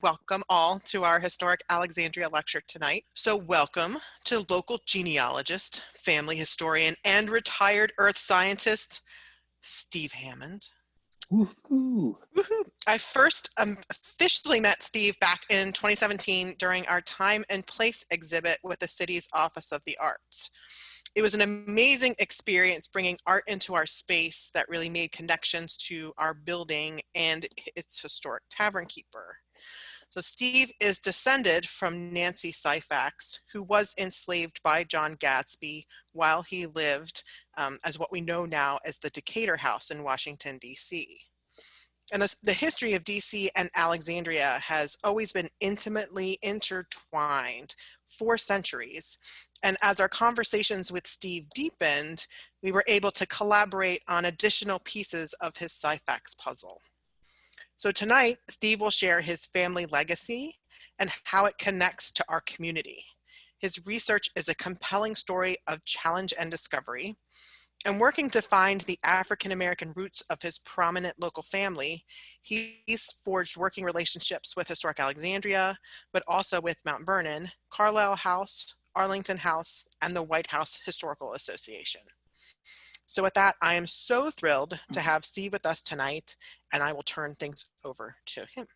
Welcome all to our Historic Alexandria lecture tonight. So welcome to local genealogist, family historian, and retired earth scientist, Steve Hammond. Woohoo! Woohoo! I first officially met Steve back in 2017 during our Time and Place exhibit with the city's Office of the Arts. It was an amazing experience bringing art into our space that really made connections to our building and its historic tavern keeper. So Steve is descended from Nancy Syphax, who was enslaved by John Gadsby while he lived as what we know now as the Decatur House in Washington, D.C. And the history of D.C. and Alexandria has always been intimately intertwined for centuries. And as our conversations with Steve deepened, we were able to collaborate on additional pieces of his Syphax puzzle. So tonight, Steve will share his family legacy and how it connects to our community. His research is a compelling story of challenge and discovery. And working to find the African-American roots of his prominent local family, he's forged working relationships with Historic Alexandria, but also with Mount Vernon, Carlyle House, Arlington House, and the White House Historical Association. So with that, I am so thrilled to have Steve with us tonight, and I will turn things over to him.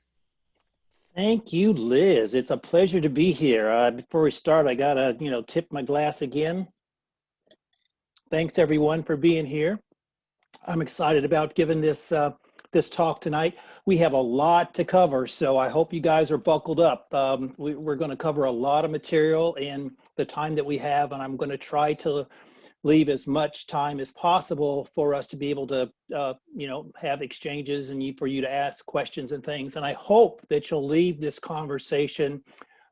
Thank you, Liz. It's a pleasure to be here. Before we start, I gotta, tip my glass again. Thanks everyone for being here. I'm excited about giving this talk tonight. We have a lot to cover, so I hope you guys are buckled up. We're going to cover a lot of material in the time that we have, and I'm going to try to leave as much time as possible for us to be able to, have exchanges and for you to ask questions and things. And I hope that you'll leave this conversation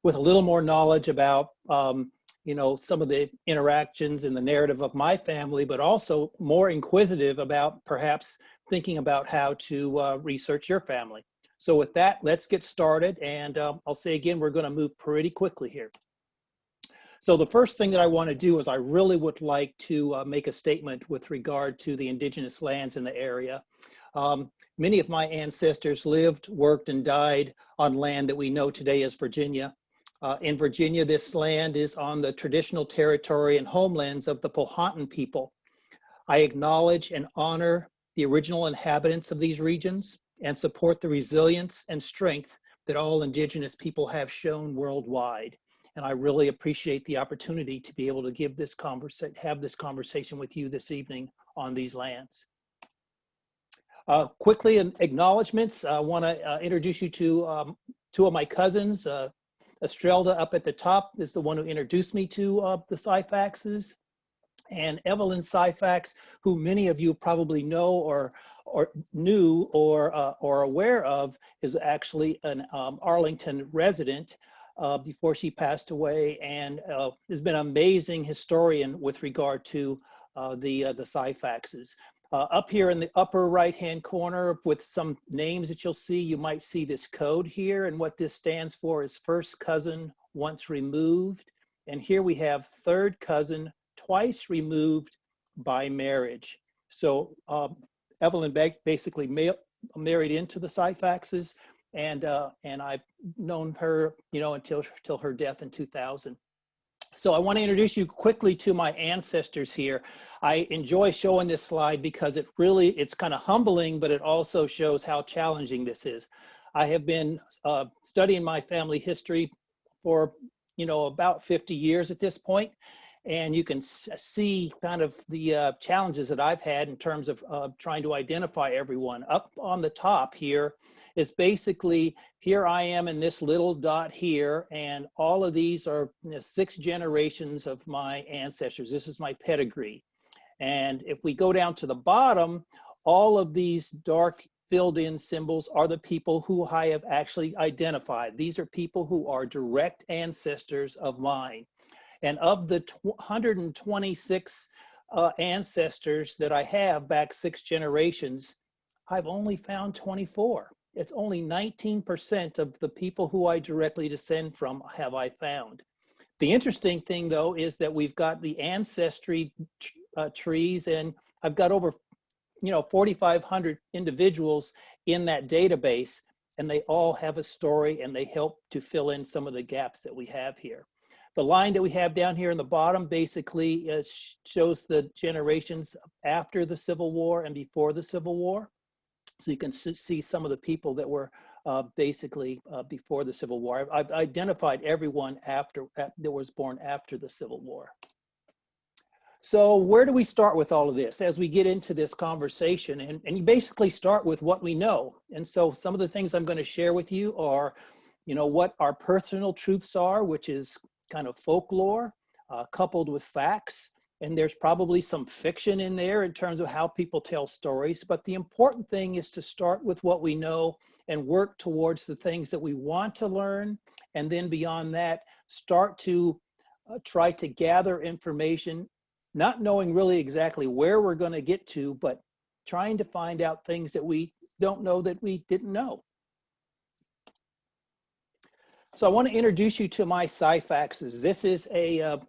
with a little more knowledge about, some of the interactions in the narrative of my family, but also more inquisitive about perhaps thinking about how to research your family. So with that, let's get started. And I'll say again, we're going to move pretty quickly here. So the first thing that I want to do is I really would like to make a statement with regard to the indigenous lands in the area. Many of my ancestors lived, worked, and died on land that we know today as Virginia. In Virginia, this land is on the traditional territory and homelands of the Powhatan people. I acknowledge and honor the original inhabitants of these regions and support the resilience and strength that all indigenous people have shown worldwide. And I really appreciate the opportunity to be able to have this conversation with you this evening on these lands. Quickly, acknowledgements. I want to introduce you to two of my cousins. Estrelda up at the top is the one who introduced me to the Syphaxes. And Evelyn Syphax, who many of you probably know or knew or aware of, is actually an Arlington resident before she passed away, and has been an amazing historian with regard to the Syphaxes. Up here in the upper right-hand corner with some names that you'll see, you might see this code here, and what this stands for is first cousin once removed. And here we have third cousin twice removed by marriage. So Evelyn basically married into the Syphaxes, and I've known her, until her death in 2000. So I want to introduce you quickly to my ancestors here. I enjoy showing this slide because it's kind of humbling, but it also shows how challenging this is. I have been studying my family history for, about 50 years at this point. And you can see kind of the challenges that I've had in terms of trying to identify everyone. Up on the top here is basically, here I am in this little dot here, and all of these are 6 generations of my ancestors. This is my pedigree. And if we go down to the bottom, all of these dark filled in symbols are the people who I have actually identified. These are people who are direct ancestors of mine. And of the 126 ancestors that I have back 6 generations, I've only found 24. It's only 19% of the people who I directly descend from have I found. The interesting thing, though, is that we've got the ancestry trees, and I've got over 4,500 individuals in that database. and they all have a story, and they help to fill in some of the gaps that we have here. The line that we have down here in the bottom basically shows the generations after the Civil War and before the Civil War. So you can see some of the people that were basically before the Civil War. I've identified everyone that was born after the Civil War. So where do we start with all of this as we get into this conversation? And you basically start with what we know. And so some of the things I'm going to share with you are, what our personal truths are, which is kind of folklore coupled with facts. And there's probably some fiction in there in terms of how people tell stories. But the important thing is to start with what we know and work towards the things that we want to learn. And then beyond that, start to try to gather information, not knowing really exactly where we're going to get to, but trying to find out things that we don't know that we didn't know. So I want to introduce you to my Syphaxes. This is a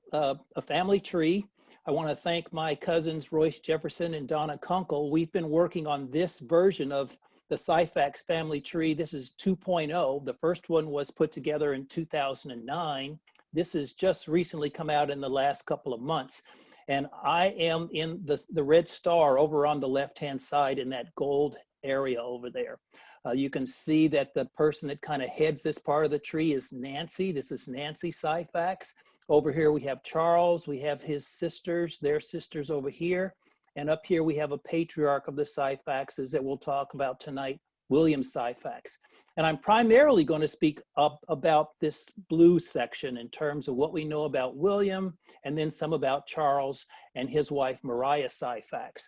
family tree. I want to thank my cousins, Royce Jefferson and Donna Kunkel. We've been working on this version of the Syphax family tree. This is 2.0. The first one was put together in 2009. This has just recently come out in the last couple of months. And I am in the red star over on the left-hand side in that gold area over there. You can see that the person that kind of heads this part of the tree is Nancy. This is Nancy Syphax. Over here we have Charles. We have his sisters, their sisters over here. And up here we have a patriarch of the Syphaxes that we'll talk about tonight, William Syphax. And I'm primarily going to speak about this blue section in terms of what we know about William, and then some about Charles and his wife, Maria Syphax.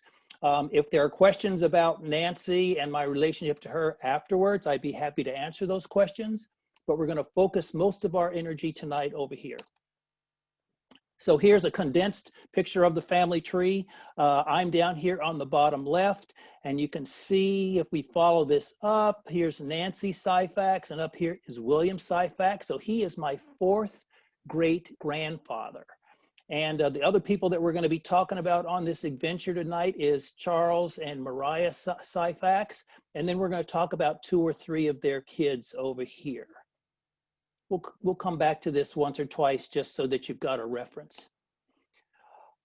If there are questions about Nancy and my relationship to her afterwards, I'd be happy to answer those questions, but we're going to focus most of our energy tonight over here. So here's a condensed picture of the family tree. I'm down here on the bottom left, and you can see if we follow this up, here's Nancy Syphax, and up here is William Syphax. So he is my fourth great grandfather. And the other people that we're going to be talking about on this adventure tonight is Charles and Maria Syphax. And then we're going to talk about 2 or 3 of their kids over here. We'll come back to this once or twice just so that you've got a reference.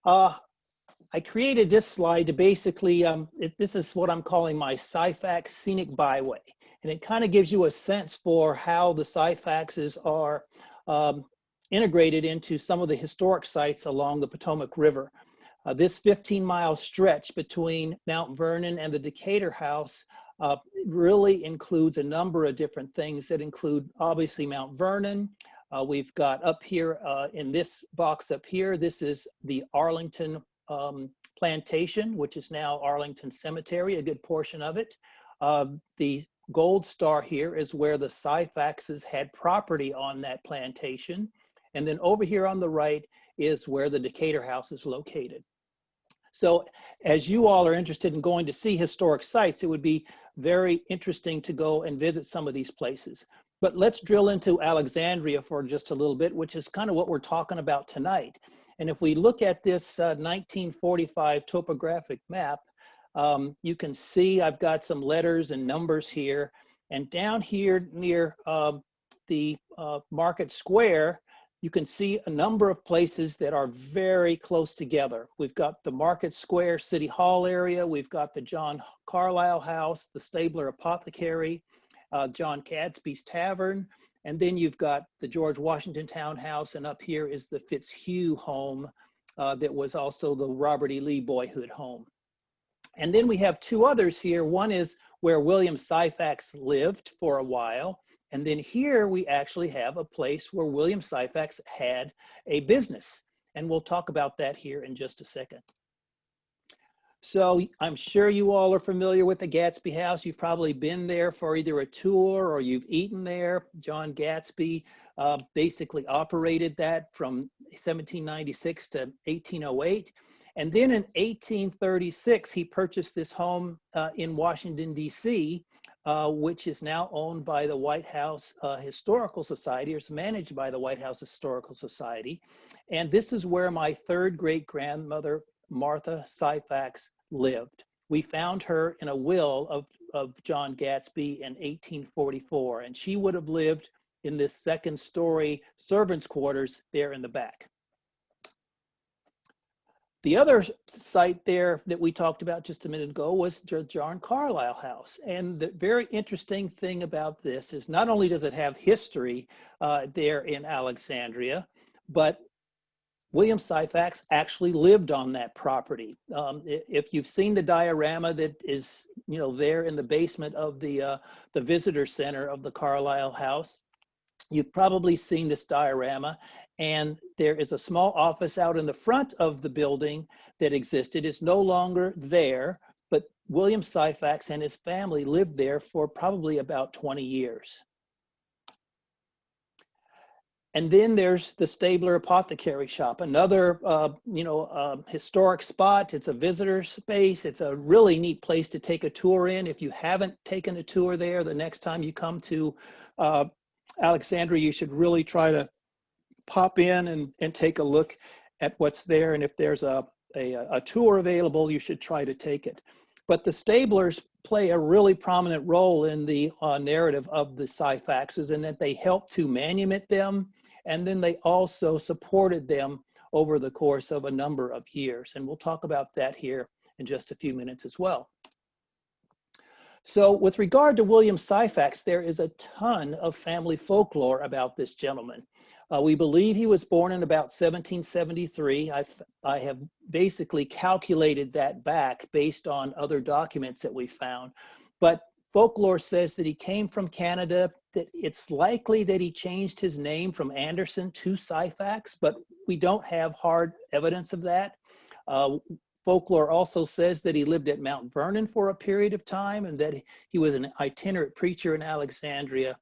I created this slide to basically, this is what I'm calling my Syphax Scenic Byway. And it kind of gives you a sense for how the Syphaxes are integrated into some of the historic sites along the Potomac River. This 15-mile stretch between Mount Vernon and the Decatur House really includes a number of different things that include obviously Mount Vernon. We've got up here in this box up here, this is the Arlington plantation, which is now Arlington Cemetery, a good portion of it. The gold star here is where the Syphaxes had property on that plantation. And then over here on the right is where the Decatur House is located. So as you all are interested in going to see historic sites, it would be very interesting to go and visit some of these places. But let's drill into Alexandria for just a little bit, which is kind of what we're talking about tonight. And if we look at this 1945 topographic map, you can see I've got some letters and numbers here. And down here near the Market Square, you can see a number of places that are very close together. We've got the Market Square City Hall area. We've got the John Carlyle House, the Stabler Apothecary, John Gadsby's Tavern. And then you've got the George Washington Townhouse. And up here is the Fitzhugh home that was also the Robert E. Lee boyhood home. And then we have 2 others here. One is where William Syphax lived for a while. And then here we actually have a place where William Syphax had a business. And we'll talk about that here in just a second. So I'm sure you all are familiar with the Gadsby House. You've probably been there for either a tour or you've eaten there. John Gadsby basically operated that from 1796 to 1808. And then in 1836, he purchased this home in Washington, D.C., which is now owned by the White House Historical Society, or is managed by the White House Historical Society. And this is where my 3rd great-grandmother, Martha Syphax, lived. We found her in a will of of John Gadsby in 1844, and she would have lived in this second story servants' quarters there in the back. The other site there that we talked about just a minute ago was John Carlyle House. And the very interesting thing about this is not only does it have history there in Alexandria, but William Syphax actually lived on that property. If you've seen the diorama that is, there in the basement of the visitor center of the Carlyle House, you've probably seen this diorama. And there is a small office out in the front of the building that existed. It's no longer there, but William Syphax and his family lived there for probably about 20 years. And then there's the Stabler Apothecary Shop, another historic spot. It's a visitor space. It's a really neat place to take a tour in. If you haven't taken a tour there, the next time you come to Alexandria, you should really try to pop in and take a look at what's there. And if there's a tour available, you should try to take it. But the Stablers play a really prominent role in the narrative of the Syphaxes, in that they helped to manumit them, and then they also supported them over the course of a number of years. And we'll talk about that here in just a few minutes as well. So with regard to William Syphax, there is a ton of family folklore about this gentleman. We believe he was born in about 1773. I have basically calculated that back based on other documents that we found. But folklore says that he came from Canada, that it's likely that he changed his name from Anderson to Syphax, but we don't have hard evidence of that. Folklore also says that he lived at Mount Vernon for a period of time, and that he was an itinerant preacher in Alexandria,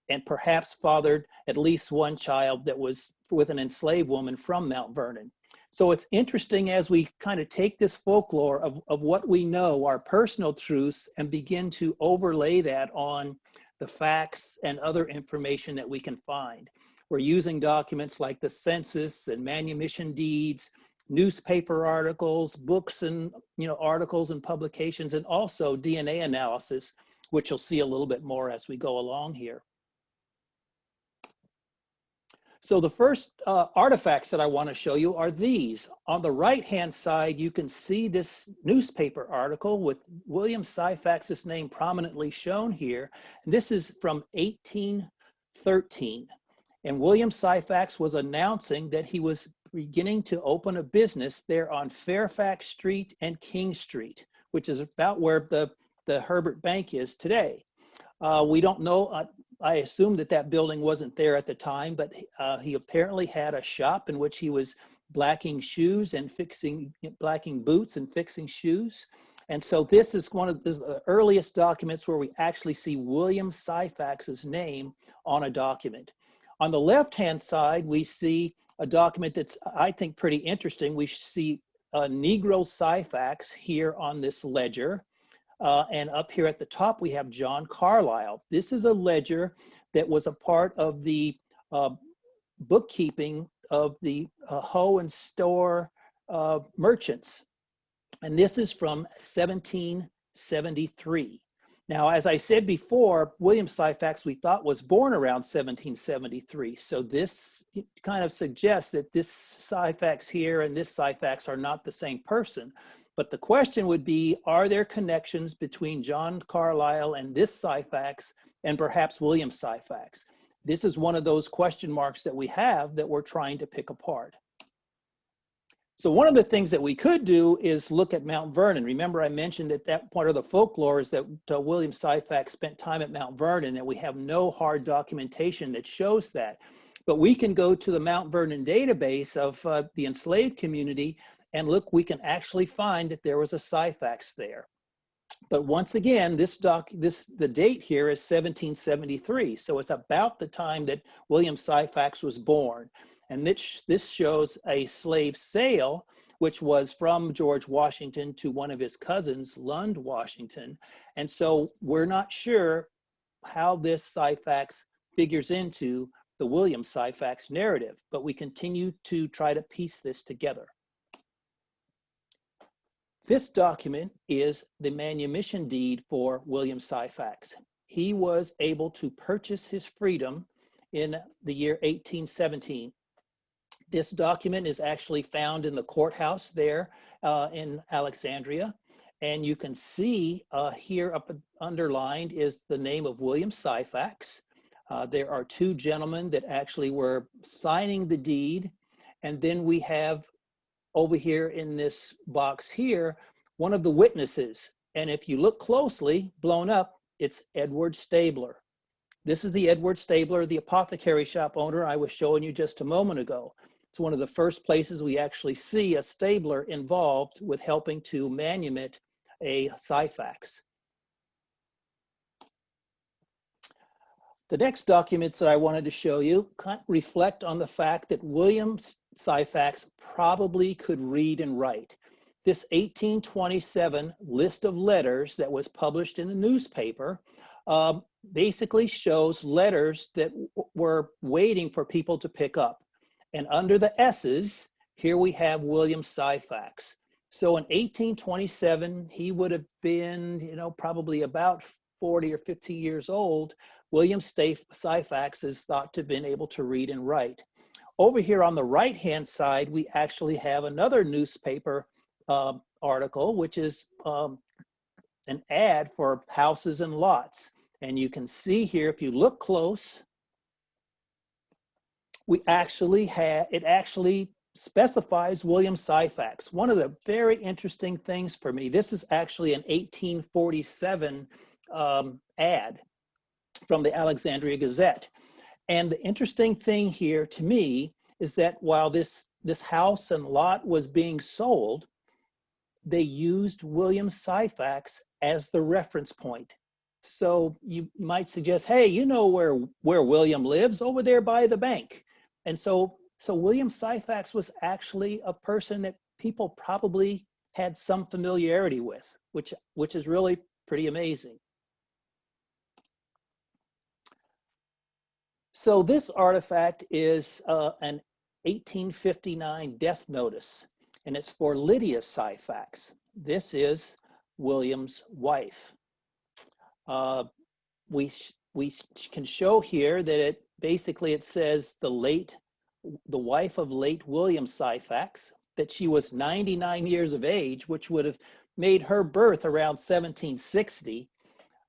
and perhaps fathered at least one child that was with an enslaved woman from Mount Vernon. So it's interesting as we kind of take this folklore of what we know, our personal truths, and begin to overlay that on the facts and other information that we can find. We're using documents like the census and manumission deeds, newspaper articles, books and articles and publications, and also DNA analysis, which you'll see a little bit more as we go along here. So the first artifacts that I want to show you are these. On the right-hand side, you can see this newspaper article with William Syphax's name prominently shown here. And this is from 1813. And William Syphax was announcing that he was beginning to open a business there on Fairfax Street and King Street, which is about where the Herbert Bank is today. We don't know, I assume that building wasn't there at the time, but he apparently had a shop in which he was blacking shoes and blacking boots and fixing shoes. And so this is one of the earliest documents where we actually see William Syphax's name on a document. On the left-hand side, we see a document that's, I think, pretty interesting. We see Negro Syphax here on this ledger. And up here at the top, we have John Carlyle. This is a ledger that was a part of the bookkeeping of the Hoe and Store merchants. And this is from 1773. Now, as I said before, William Syphax, we thought, was born around 1773. So this kind of suggests that this Syphax here and this Syphax are not the same person. But the question would be, are there connections between John Carlyle and this Syphax and perhaps William Syphax? This is one of those question marks that we have that we're trying to pick apart. So one of the things that we could do is look at Mount Vernon. Remember, I mentioned that part of the folklore is that William Syphax spent time at Mount Vernon, and we have no hard documentation that shows that. But we can go to the Mount Vernon database of the enslaved community and look, we can actually find that there was a Syphax there. But once again, the date here is 1773. So it's about the time that William Syphax was born. And this shows a slave sale, which was from George Washington to one of his cousins, Lund Washington. And so we're not sure how this Syphax figures into the William Syphax narrative, but we continue to try to piece this together. This document is the manumission deed for William Syphax. He was able to purchase his freedom in the year 1817. This document is actually found in the courthouse there in Alexandria. And you can see here up underlined is the name of William Syphax. There are two gentlemen that actually were signing the deed. And then we have over here in this box here, one of the witnesses. And if you look closely, blown up, it's Edward Stabler. This is the Edward Stabler, the apothecary shop owner I was showing you just a moment ago. It's one of the first places we actually see a Stabler involved with helping to manumit a Syphax. The next documents that I wanted to show you reflect on the fact that William Syphax probably could read and write. This 1827 list of letters that was published in the newspaper basically shows letters that were waiting for people to pick up. And under the S's, here we have William Syphax. So in 1827, he would have been, probably about 40 or 50 years old. William Syphax is thought to have been able to read and write. Over here on the right-hand side, we actually have another newspaper article, which is an ad for houses and lots. And you can see here, if you look close, it actually specifies William Syphax. One of the very interesting things for me, this is actually an 1847 ad from the Alexandria Gazette. And the interesting thing here to me is that while this house and lot was being sold, they used William Syphax as the reference point. So you might suggest, hey, you know where William lives? Over there by the bank. And so William Syphax was actually a person that people probably had some familiarity with, which is really pretty amazing. So this artifact is an 1859 death notice, and it's for Lydia Syphax. This is William's wife. We can show here that it says the wife of late William Syphax, that she was 99 years of age, which would have made her birth around 1760.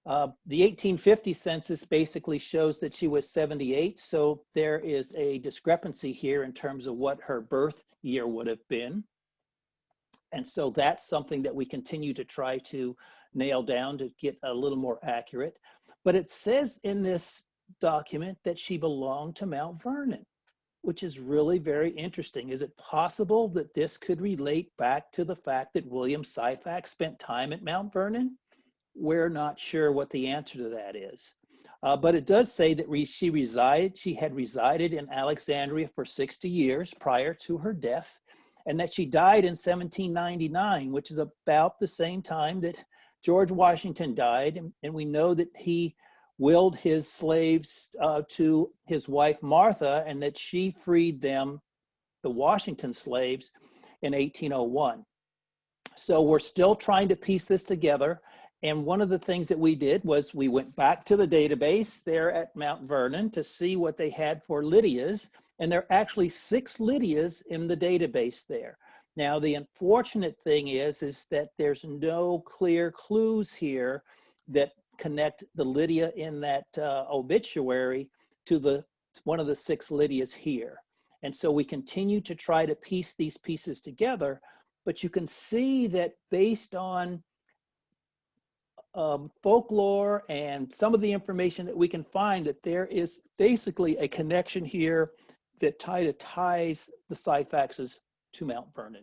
The 1850 census basically shows that she was 78, so there is a discrepancy here in terms of what her birth year would have been. And so that's something that we continue to try to nail down to get a little more accurate. But it says in this document that she belonged to Mount Vernon, which is really very interesting. Is it possible that this could relate back to the fact that William Syphax spent time at Mount Vernon? We're not sure what the answer to that is. But it does say that she had resided in Alexandria for 60 years prior to her death, and that she died in 1799, which is about the same time that George Washington died. And we know that he willed his slaves to his wife Martha, and that she freed them, the Washington slaves, in 1801. So we're still trying to piece this together. And one of the things that we did was we went back to the database there at Mount Vernon to see what they had for Lydias. And there are actually 6 Lydias in the database there. Now, the unfortunate thing is that there's no clear clues here that connect the Lydia in that obituary to one of the 6 Lydias here. And so we continue to try to piece these pieces together, but you can see that based on folklore and some of the information that we can find, that there is basically a connection here that ties the Syphaxes to Mount Vernon.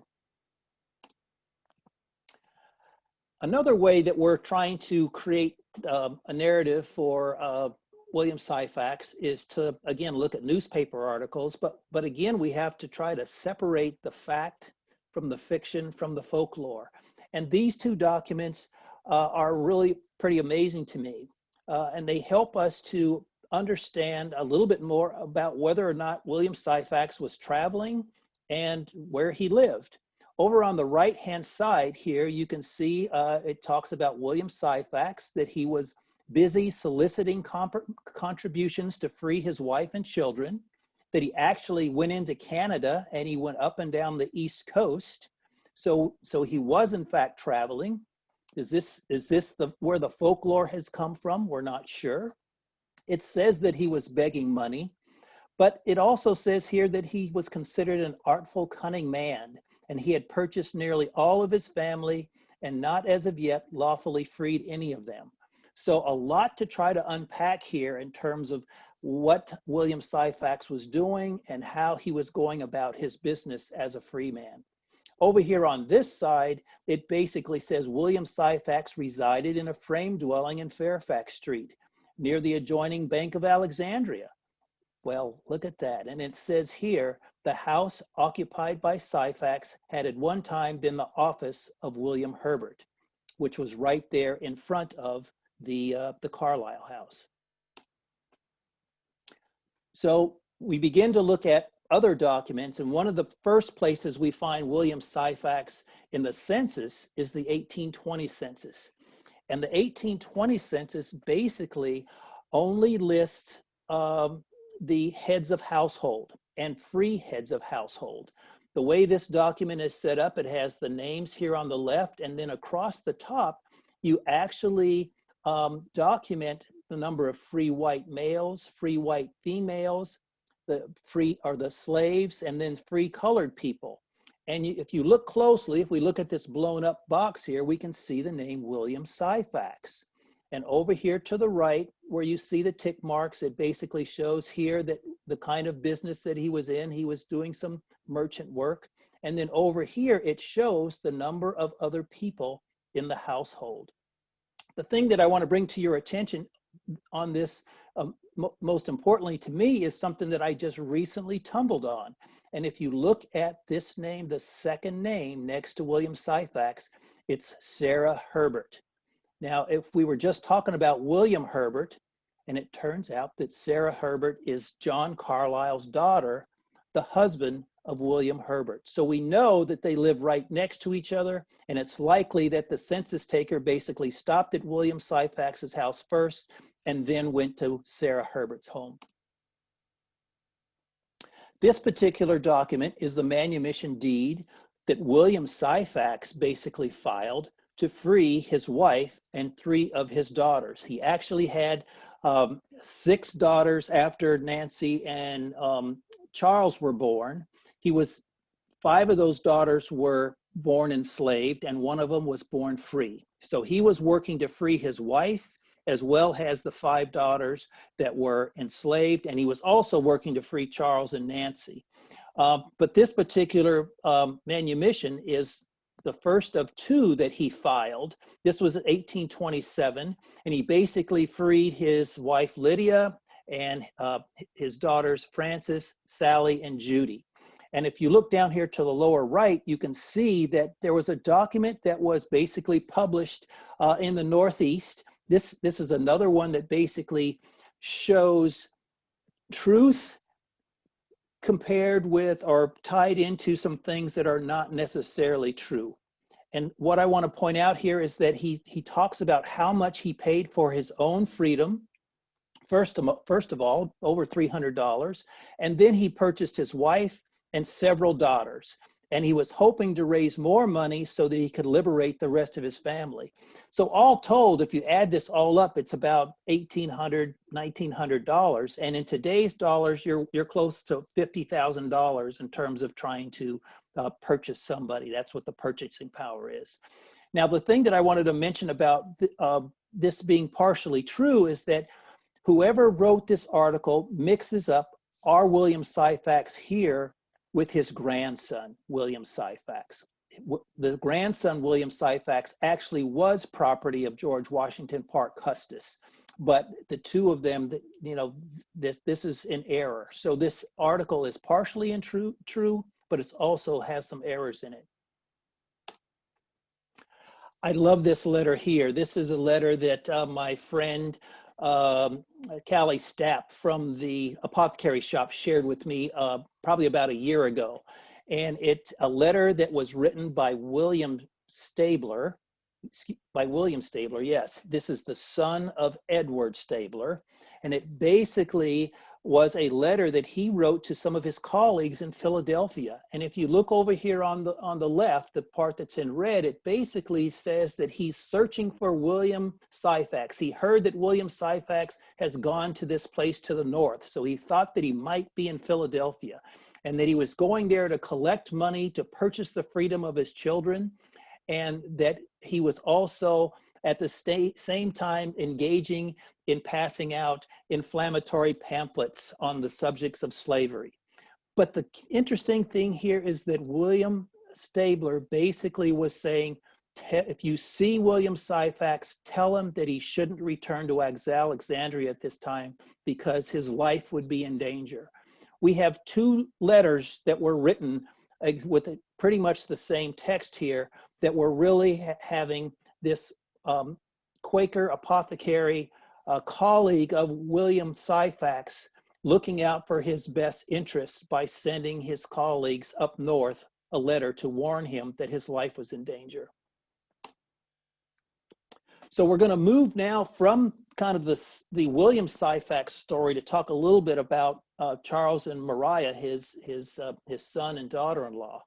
Another way that we're trying to create a narrative for William Syphax is to, again, look at newspaper articles, but again, we have to try to separate the fact from the fiction, from the folklore. And these 2 documents are really pretty amazing to me. And they help us to understand a little bit more about whether or not William Syphax was traveling and where he lived. Over on the right-hand side here, you can see it talks about William Syphax, that he was busy soliciting contributions to free his wife and children, that he actually went into Canada and he went up and down the East Coast. So he was in fact traveling. Is this where the folklore has come from? We're not sure. It says that he was begging money, but it also says here that he was considered an artful, cunning man, and he had purchased nearly all of his family and not as of yet lawfully freed any of them. So a lot to try to unpack here in terms of what William Syphax was doing and how he was going about his business as a free man. Over here on this side, it basically says William Syphax resided in a frame dwelling in Fairfax Street, near the adjoining Bank of Alexandria. Well, look at that. And it says here, the house occupied by Syphax had at one time been the office of William Herbert, which was right there in front of the Carlyle House. So we begin to look at other documents, and one of the first places we find William Syphax in the census is the 1820 census. And the 1820 census basically only lists the heads of household and free heads of household. The way this document is set up, it has the names here on the left, and then across the top, you actually document the number of free white males, free white females, the free or the slaves, and then free colored people. And if you look closely, if we look at this blown up box here, we can see the name William Syphax. And over here to the right, where you see the tick marks, it basically shows here that the kind of business that he was in, he was doing some merchant work. And then over here, it shows the number of other people in the household. The thing that I want to bring to your attention on this, most importantly to me, is something that I just recently tumbled on. And if you look at this name, the second name next to William Syphax, it's Sarah Herbert. Now, if we were just talking about William Herbert, and it turns out that Sarah Herbert is John Carlyle's daughter, the husband of William Herbert. So we know that they live right next to each other, and it's likely that the census taker basically stopped at William Syphax's house first and then went to Sarah Herbert's home. This particular document is the manumission deed that William Syphax basically filed to free his wife and 3 of his daughters. He actually had 6 daughters after Nancy and Charles were born. 5 of those daughters were born enslaved, and 1 of them was born free. So he was working to free his wife as well as the 5 daughters that were enslaved, and he was also working to free Charles and Nancy. But this particular manumission is the first of 2 that he filed. This was in 1827, and he basically freed his wife Lydia and his daughters Frances, Sally, and Judy. And if you look down here to the lower right, you can see that there was a document that was basically published in the Northeast. This is another one that basically shows truth compared with or tied into some things that are not necessarily true. And what I want to point out here is that he talks about how much he paid for his own freedom. First of all, over $300. And then he purchased his wife and several daughters. And he was hoping to raise more money so that he could liberate the rest of his family. So all told, if you add this all up, it's about $1,800, $1,900. And in today's dollars, you're close to $50,000 in terms of trying to purchase somebody. That's what the purchasing power is. Now, the thing that I wanted to mention about this being partially true is that whoever wrote this article mixes up our William Syphax here with his grandson, William Syphax. The grandson, William Syphax, actually was property of George Washington Parke Custis, but the 2 of them, this is in error. So this article is partially true, but it also has some errors in it. I love this letter here. This is a letter that my friend Callie Stapp from the apothecary shop shared with me probably about a year ago. And it's a letter that was written by William Stabler, yes. This is the son of Edward Stabler. And it basically was a letter that he wrote to some of his colleagues in Philadelphia. And if you look over here on the left, the part that's in red, it basically says that he's searching for William Syphax. He heard that William Syphax has gone to this place to the north. So he thought that he might be in Philadelphia and that he was going there to collect money to purchase the freedom of his children, and that he was also at the same time engaging in passing out inflammatory pamphlets on the subjects of slavery. But the interesting thing here is that William Stabler basically was saying, if you see William Syphax, tell him that he shouldn't return to Alexandria at this time because his life would be in danger. We have two letters that were written with pretty much the same text here that were really having this Quaker apothecary, colleague of William Syphax, looking out for his best interests by sending his colleagues up north a letter to warn him that his life was in danger. So we're going to move now from kind of the William Syphax story to talk a little bit about Charles and Maria, his son and daughter-in-law.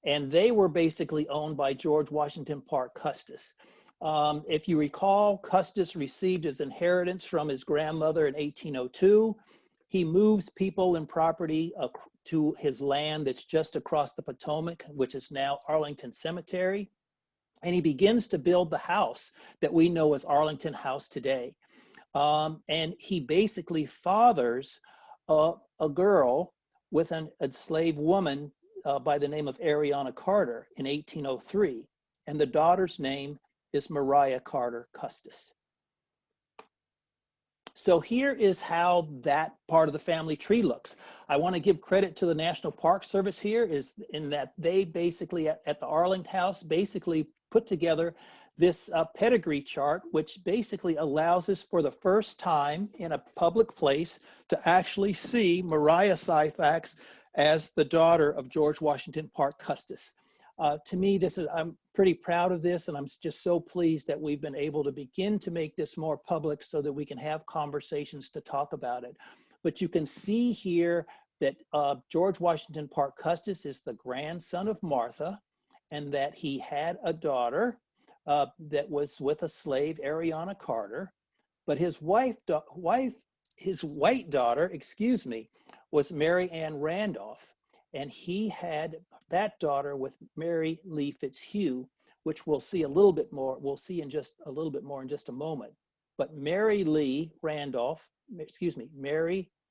And they were basically owned by George Washington Parke Custis. If you recall, Custis received his inheritance from his grandmother in 1802. He moves people and property to his land that's just across the Potomac, which is now Arlington Cemetery. And he begins to build the house that we know as Arlington House today. And he basically fathers a girl with an enslaved woman by the name of Ariana Carter in 1803. And the daughter's name is Maria Carter Custis. So here is how that part of the family tree looks. I want to give credit to the National Park Service here, is in that they basically at the Arlington House basically put together this pedigree chart, which basically allows us for the first time in a public place to actually see Maria Syphax as the daughter of George Washington Parke Custis. To me, I'm pretty proud of this, and I'm just so pleased that we've been able to begin to make this more public so that we can have conversations to talk about it. But you can see here that George Washington Parke Custis is the grandson of Martha, and that he had a daughter that was with a slave, Ariana Carter, but his white daughter, was Mary Ann Randolph, and he had that daughter with Mary Lee Fitzhugh, which we'll see a little bit more. We'll see in just a little bit more in just a moment. But Mary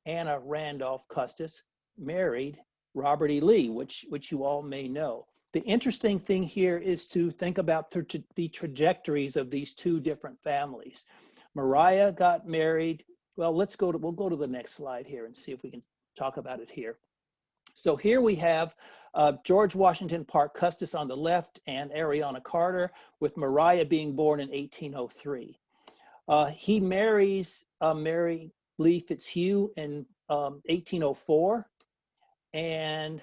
Anna Randolph Custis married Robert E. Lee, which you all may know. The interesting thing here is to think about the trajectories of these two different families. Maria got married. Well, we'll go to the next slide here and see if we can talk about it here. So here we have George Washington Parke Custis on the left and Ariana Carter, with Maria being born in 1803. He marries Mary Lee Fitzhugh in 1804. And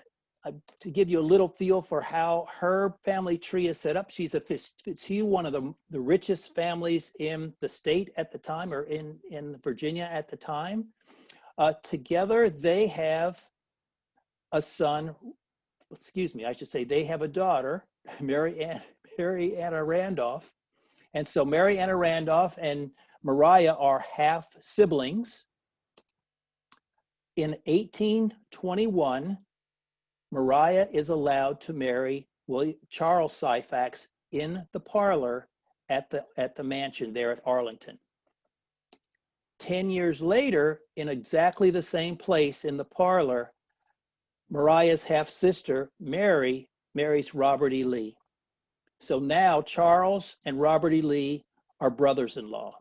to give you a little feel for how her family tree is set up, she's a Fitzhugh, one of the richest families in the state at the time, or in Virginia at the time. Together, they have a son, they have a daughter, Mary Anna Randolph. And so Mary Anna Randolph and Maria are half siblings. In 1821, Maria is allowed to marry Charles Syphax in the parlor at the mansion there at Arlington. 10 years later, in exactly the same place in the parlor, Maria's half-sister, Mary, marries Robert E. Lee. So now Charles and Robert E. Lee are brothers-in-law.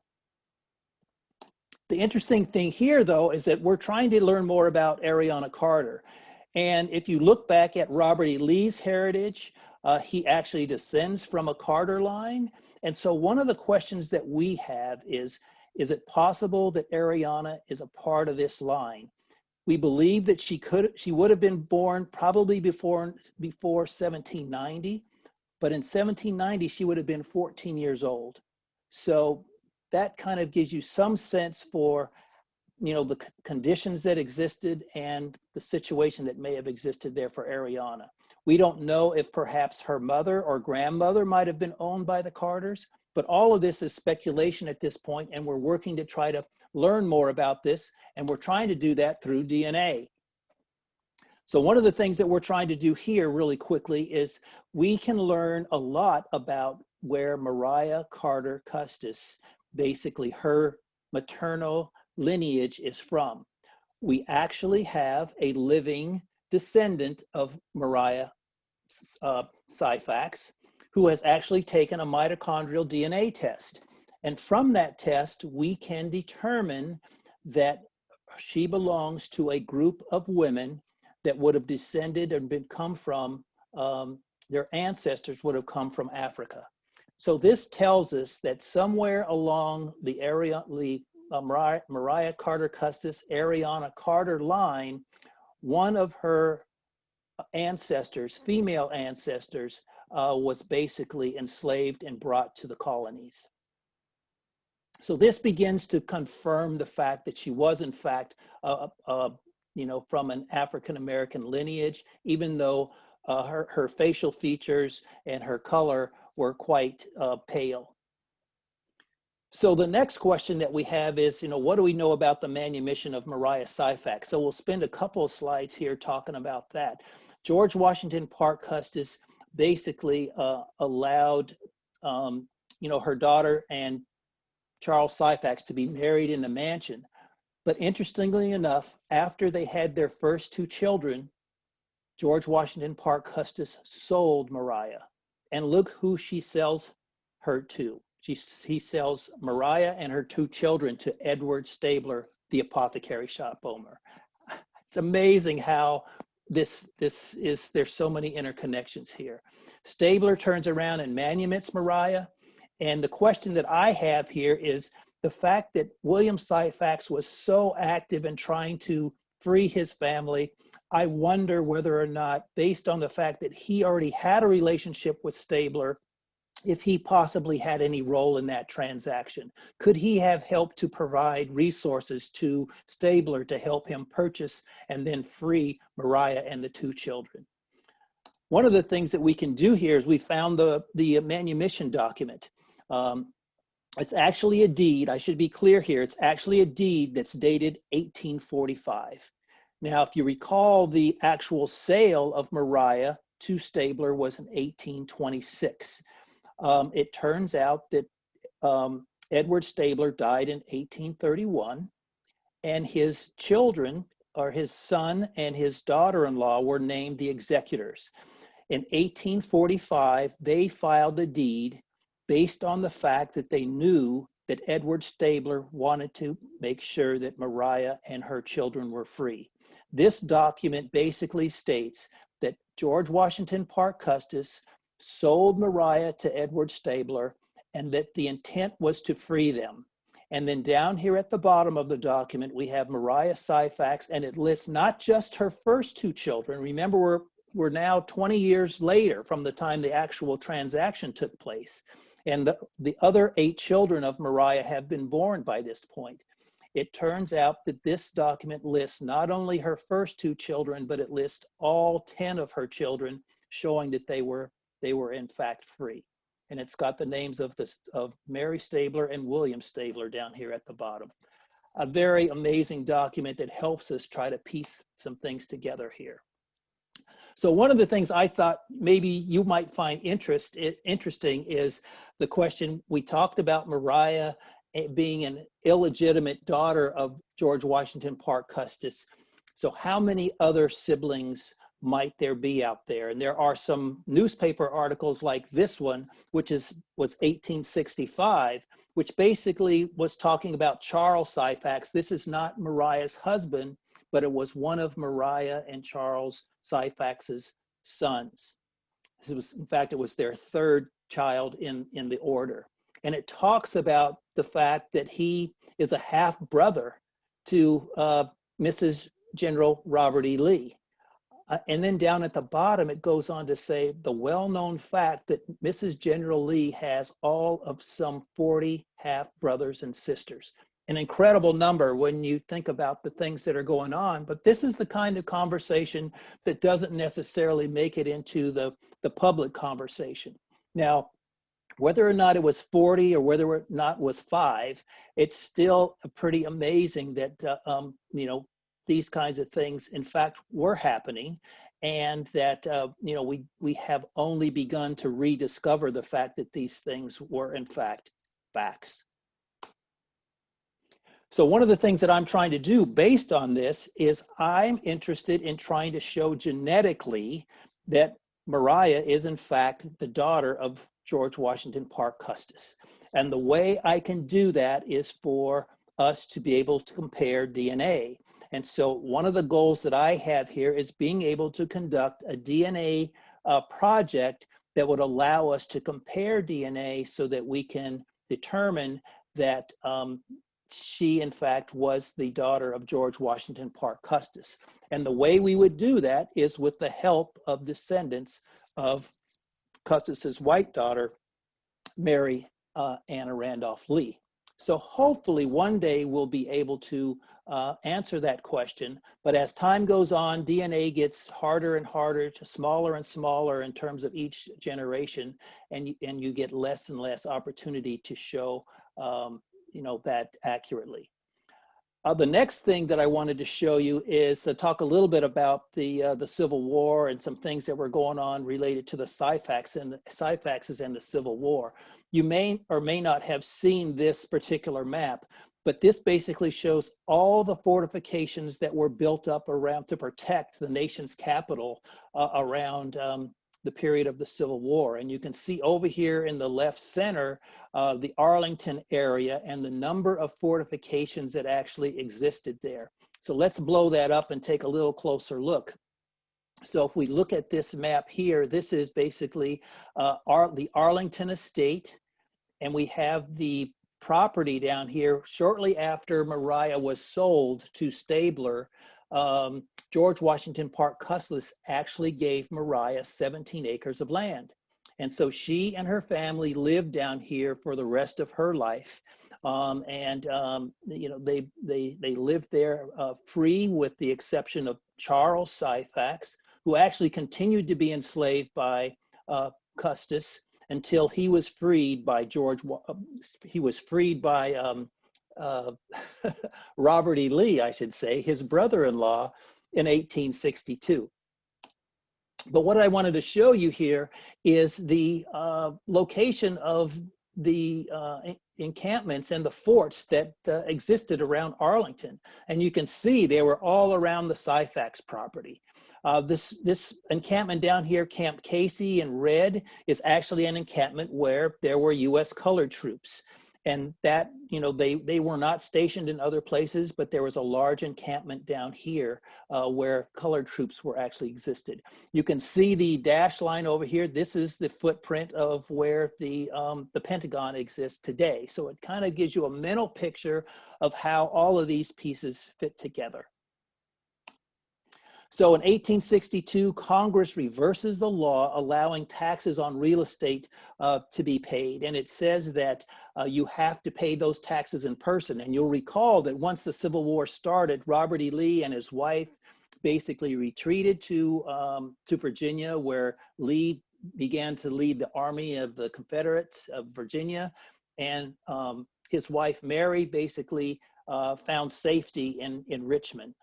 The interesting thing here, though, is that we're trying to learn more about Ariana Carter. And if you look back at Robert E. Lee's heritage, he actually descends from a Carter line. And so one of the questions that we have is it possible that Ariana is a part of this line? We believe that she would have been born probably before 1790, but in 1790 she would have been 14 years old. So that kind of gives you some sense for, you know, the conditions that existed and the situation that may have existed there for Ariana. We don't know if perhaps her mother or grandmother might have been owned by the Carters, but all of this is speculation at this point, and we're working to try to learn more about this, and we're trying to do that through DNA. So one of the things that we're trying to do here really quickly is we can learn a lot about where Mariah Carter Custis, basically her maternal lineage, is from. We actually have a living descendant of Mariah Syphax, who has actually taken a mitochondrial DNA test. And from that test, we can determine that she belongs to a group of women that would have descended and come from, their ancestors would have come from Africa. So this tells us that somewhere along the area, Mariah Carter Custis, Ariana Carter line, one of her ancestors, female ancestors, was basically enslaved and brought to the colonies. So this begins to confirm the fact that she was in fact, you know, from an African-American lineage, even though her facial features and her color were quite pale. So the next question that we have is, you know, what do we know about the manumission of Mariah Syphax? So we'll spend a couple of slides here talking about that. George Washington Parke Custis basically allowed, you know, her daughter and Charles Syphax to be married in the mansion. But interestingly enough, after they had their first two children, George Washington Parke Custis sold Mariah. And look who she sells her to. He sells Mariah and her two children to Edward Stabler, the apothecary shop owner. It's amazing how there's so many interconnections here. Stabler turns around and manumits Mariah. And the question that I have here is the fact that William Syphax was so active in trying to free his family. I wonder whether or not, based on the fact that he already had a relationship with Stabler, if he possibly had any role in that transaction. Could he have helped to provide resources to Stabler to help him purchase and then free Mariah and the two children? One of the things that we can do here is we found the manumission document. It's actually a deed. I should be clear here. It's actually a deed that's dated 1845. Now, if you recall, the actual sale of Mariah to Stabler was in 1826. It turns out that Edward Stabler died in 1831, and his children, or his son and his daughter-in-law, were named the executors. In 1845, they filed a deed based on the fact that they knew that Edward Stabler wanted to make sure that Mariah and her children were free. This document basically states that George Washington Parke Custis sold Mariah to Edward Stabler and that the intent was to free them. And then down here at the bottom of the document, we have Mariah Syphax, and it lists not just her first two children. Remember, we're now 20 years later from the time the actual transaction took place. And the other 8 children of Mariah have been born by this point. It turns out that this document lists not only her first 2 children, but it lists all 10 of her children, showing that they were in fact free. And it's got the names of Mary Stabler and William Stabler down here at the bottom. A very amazing document that helps us try to piece some things together here. So one of the things I thought maybe you might find interesting is the question, we talked about Mariah being an illegitimate daughter of George Washington Parke Custis. So how many other siblings might there be out there? And there are some newspaper articles like this one, which was 1865, which basically was talking about Charles Syphax. This is not Mariah's husband, but it was one of Mariah and Charles Syphax's sons. In fact, it was their 3rd child in the order. And it talks about the fact that he is a half brother to Mrs. General Robert E. Lee. And then down at the bottom, it goes on to say the well-known fact that Mrs. General Lee has all of some 40 half-brothers and sisters. An incredible number when you think about the things that are going on, but this is the kind of conversation that doesn't necessarily make it into the public conversation. Now, whether or not it was 40 or whether or not it was 5, it's still pretty amazing that, you know, these kinds of things, in fact, were happening, and that, you know, we have only begun to rediscover the fact that these things were, in fact, facts. So one of the things that I'm trying to do based on this is I'm interested in trying to show genetically that Mariah is, in fact, the daughter of George Washington Parke Custis. And the way I can do that is for us to be able to compare DNA. And so one of the goals that I have here is being able to conduct a DNA project that would allow us to compare DNA so that we can determine that she, in fact, was the daughter of George Washington Parke Custis. And the way we would do that is with the help of descendants of Custis's white daughter, Mary Anna Randolph Lee. So hopefully one day we'll be able to answer that question. But as time goes on, DNA gets harder and harder, to smaller and smaller in terms of each generation, and you get less and less opportunity to show you know, that accurately. The next thing that I wanted to show you is to talk a little bit about the Civil War and some things that were going on related to the Syphaxes and the Civil War. You may or may not have seen this particular map, but this basically shows all the fortifications that were built up around to protect the nation's capital around the period of the Civil War. And you can see over here in the left center, the Arlington area and the number of fortifications that actually existed there. So let's blow that up and take a little closer look. So if we look at this map here, this is basically the Arlington estate, and we have the property down here shortly after Mariah was sold to Stabler. George Washington Parke Custis actually gave Mariah 17 acres of land. And so she and her family lived down here for the rest of her life. You know, they lived there free, with the exception of Charles Syphax, who actually continued to be enslaved by Custis until he was freed by Robert E. Lee, I should say, his brother-in-law, in 1862. But what I wanted to show you here is the location of the encampments and the forts that existed around Arlington. And you can see they were all around the Syphax property. This encampment down here, Camp Casey in red, is actually an encampment where there were U.S. colored troops. And that, you know, they were not stationed in other places, but there was a large encampment down here where colored troops were actually existed. You can see the dashed line over here. This is the footprint of where the Pentagon exists today. So it kind of gives you a mental picture of how all of these pieces fit together. So in 1862, Congress reverses the law allowing taxes on real estate to be paid. And it says that you have to pay those taxes in person. And you'll recall that once the Civil War started, Robert E. Lee and his wife basically retreated to Virginia, where Lee began to lead the Army of the Confederates of Virginia. And his wife, Mary, basically found safety in Richmond.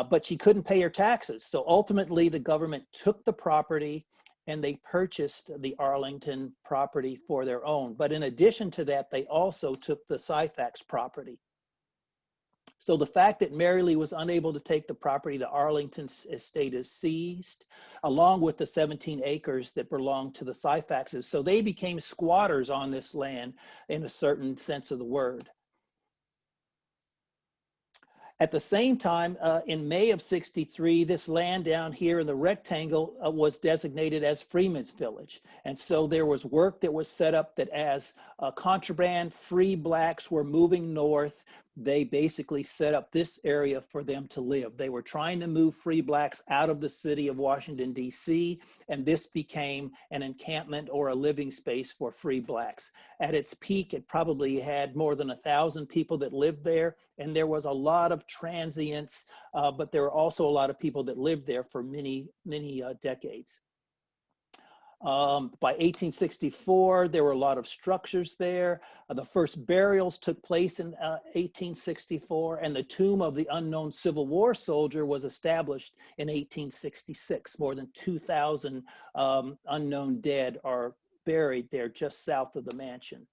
But she couldn't pay her taxes. So ultimately, the government took the property and they purchased the Arlington property for their own. But in addition to that, they also took the Syphax property. So the fact that Mary Lee was unable to take the property, the Arlington estate is seized, along with the 17 acres that belonged to the Syphaxes. So they became squatters on this land in a certain sense of the word. At the same time, in May of '63, this land down here in the rectangle was designated as Freeman's Village. And so there was work that was set up that as contraband free blacks were moving north, they basically set up this area for them to live. They were trying to move free blacks out of the city of Washington, D.C., and this became an encampment or a living space for free blacks. At its peak, it probably had more than 1,000 people that lived there, and there was a lot of transients, but there were also a lot of people that lived there for many decades. By 1864, there were a lot of structures there. The first burials took place in 1864, and the tomb of the unknown Civil War soldier was established in 1866. More than 2,000 unknown dead are buried there just south of the mansion.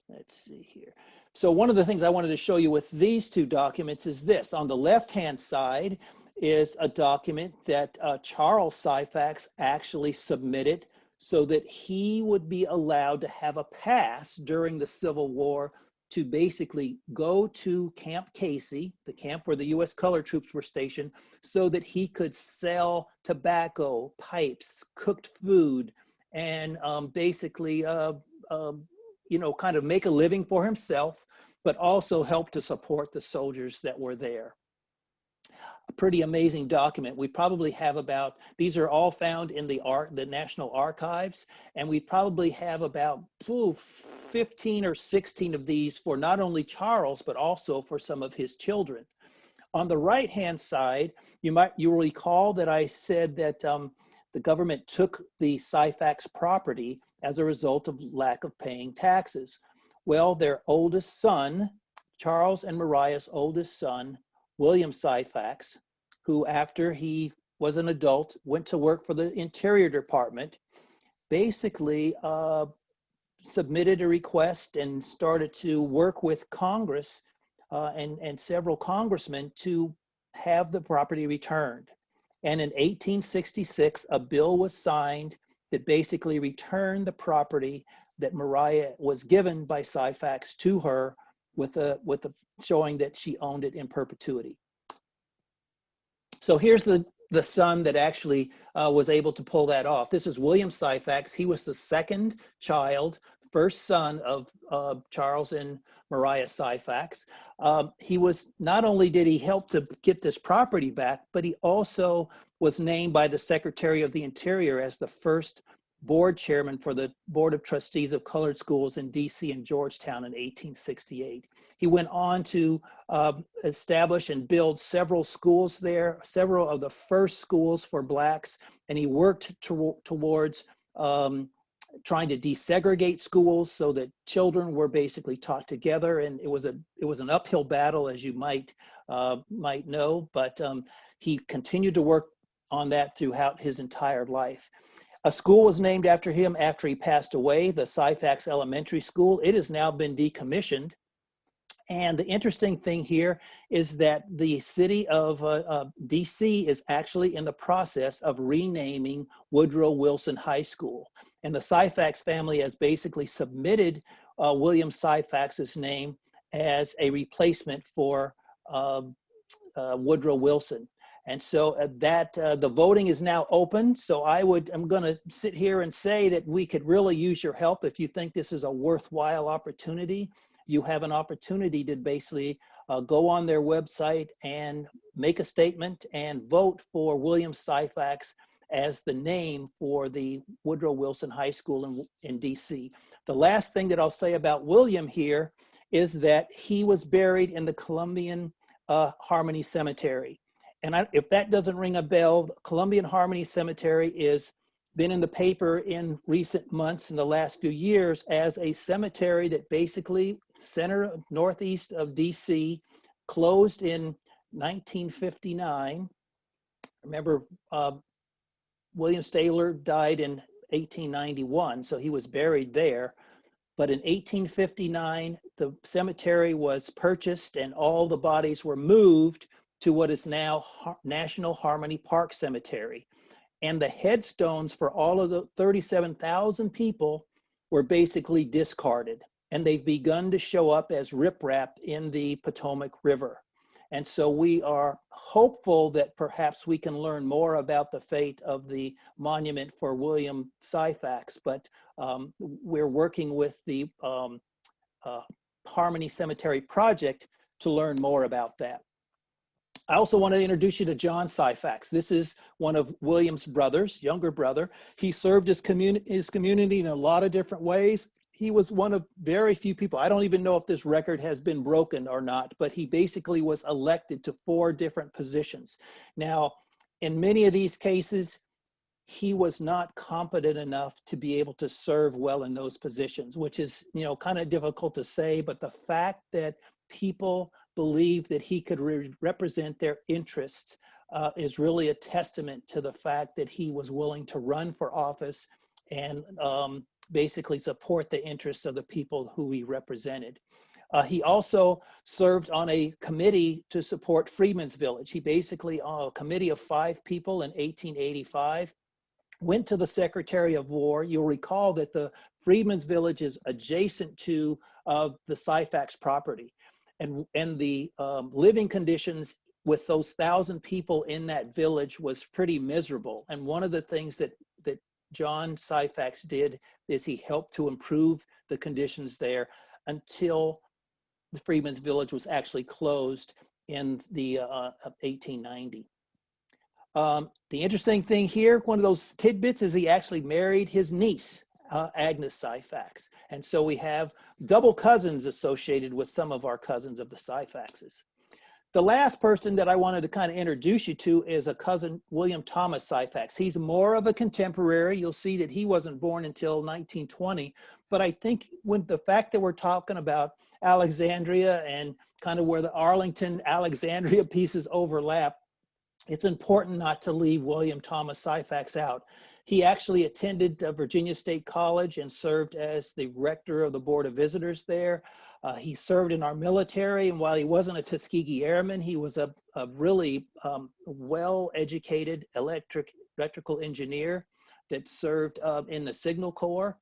Let's see here. So one of the things I wanted to show you with these two documents is this. On the left-hand side is a document that Charles Syphax actually submitted so that he would be allowed to have a pass during the Civil War to basically go to Camp Casey, the camp where the U.S. colored troops were stationed, so that he could sell tobacco, pipes, cooked food, and basically, kind of make a living for himself, but also help to support the soldiers that were there. A pretty amazing document. We probably have about, these are all found in the National Archives, and we probably have about 15 or 16 of these for not only Charles, but also for some of his children. On the right-hand side, you'll recall that I said that the government took the Syphax property as a result of lack of paying taxes. Well, their oldest son, Charles and Mariah's oldest son, William Syphax, who after he was an adult went to work for the Interior Department, basically submitted a request and started to work with Congress and several congressmen to have the property returned. And in 1866, a bill was signed that basically returned the property that Mariah was given by Syphax to her with a showing that she owned it in perpetuity. So here's the son that actually was able to pull that off. This is William Syphax. He was the second child, first son of Charles and Mariah Syphax. He was, not only did he help to get this property back, but he also was named by the Secretary of the Interior as the first board chairman for the Board of Trustees of Colored Schools in DC and Georgetown in 1868. He went on to establish and build several schools there, several of the first schools for blacks, and he worked towards trying to desegregate schools so that children were basically taught together. And it was an uphill battle, as you might know, but he continued to work on that throughout his entire life. A school was named after him after he passed away, the Syphax Elementary School. It has now been decommissioned. And the interesting thing here is that the city of DC is actually in the process of renaming Woodrow Wilson High School. And the Syphax family has basically submitted William Syphax's name as a replacement for Woodrow Wilson. And so the voting is now open. So I'm going to sit here and say that we could really use your help. If you think this is a worthwhile opportunity, you have an opportunity to basically go on their website and make a statement and vote for William Syphax as the name for the Woodrow Wilson High School in DC. The last thing that I'll say about William here is that he was buried in the Columbian Harmony Cemetery. And if that doesn't ring a bell, Columbian Harmony Cemetery has been in the paper in recent months, in the last few years, as a cemetery that basically northeast of DC, closed in 1959. Remember, William Stabler died in 1891, so he was buried there. But in 1859, the cemetery was purchased and all the bodies were moved to what is now National Harmony Park Cemetery. And the headstones for all of the 37,000 people were basically discarded. And they've begun to show up as riprap in the Potomac River. And so we are hopeful that perhaps we can learn more about the fate of the monument for William Syphax, but we're working with the Harmony Cemetery project to learn more about that. I also want to introduce you to John Syphax. This is one of William's brothers, younger brother. He served his community in a lot of different ways. He was one of very few people. I don't even know if this record has been broken or not, but he basically was elected to 4 different positions. Now, in many of these cases, he was not competent enough to be able to serve well in those positions, which is, you know, kind of difficult to say, but the fact that people believe that he could represent their interests is really a testament to the fact that he was willing to run for office and basically support the interests of the people who he represented. He also served on a committee to support Freedmen's Village. He basically, a committee of 5 people in 1885, went to the Secretary of War. You'll recall that the Freedmen's Village is adjacent to the Syphax property. And the living conditions with those 1,000 people in that village was pretty miserable. And one of the things that John Syphax did is he helped to improve the conditions there until the Freedmen's Village was actually closed in the 1890. The interesting thing here, one of those tidbits, is he actually married his niece, Agnes Syphax. And so we have double cousins associated with some of our cousins of the Syphaxes. The last person that I wanted to kind of introduce you to is a cousin, William Thomas Syphax. He's more of a contemporary. You'll see that he wasn't born until 1920. But I think with the fact that we're talking about Alexandria and kind of where the Arlington Alexandria pieces overlap, it's important not to leave William Thomas Syphax out. He actually attended Virginia State College and served as the rector of the Board of Visitors there. He served in our military, and while he wasn't a Tuskegee Airman, he was a really well-educated electrical engineer that served in the Signal Corps.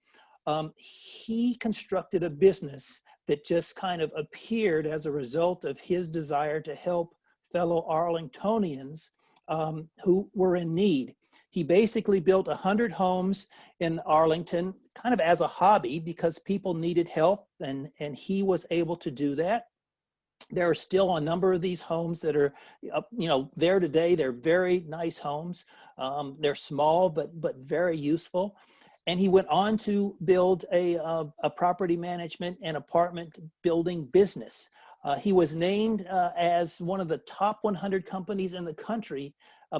He constructed a business that just kind of appeared as a result of his desire to help fellow Arlingtonians who were in need. He basically built 100 homes in Arlington kind of as a hobby because people needed help, and he was able to do that. There are still a number of these homes that are, you know, there today. They're very nice homes. They're small, but very useful. And he went on to build a property management and apartment building business. He was named as one of the top 100 companies in the country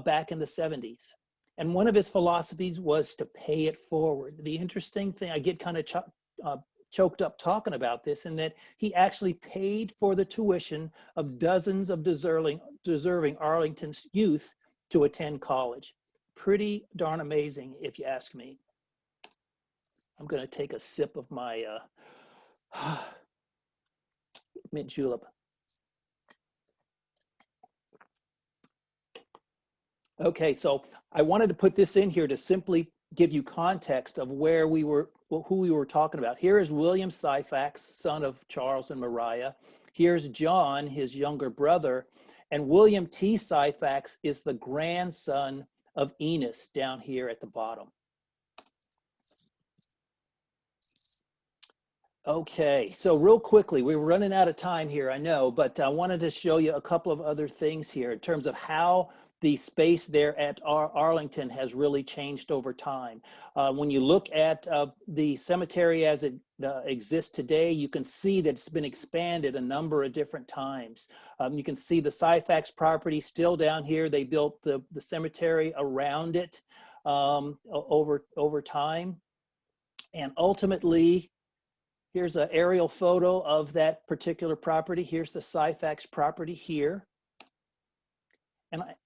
back in the 70s. And one of his philosophies was to pay it forward. The interesting thing, I get kind of choked up talking about this, in that he actually paid for the tuition of dozens of deserving Arlington's youth to attend college. Pretty darn amazing, if you ask me. I'm going to take a sip of my mint julep. Okay, so I wanted to put this in here to simply give you context of where we were, who we were talking about. Here is William Syphax, son of Charles and Maria. Here's John, his younger brother, and William T. Syphax is the grandson of Enos down here at the bottom. Okay, so real quickly, we were running out of time here, I know, but I wanted to show you a couple of other things here in terms of how the space there at Arlington has really changed over time. When you look at the cemetery as it exists today, you can see that it's been expanded a number of different times. You can see the Syphax property still down here. They built the cemetery around it over time. And ultimately, here's an aerial photo of that particular property. Here's the Syphax property here.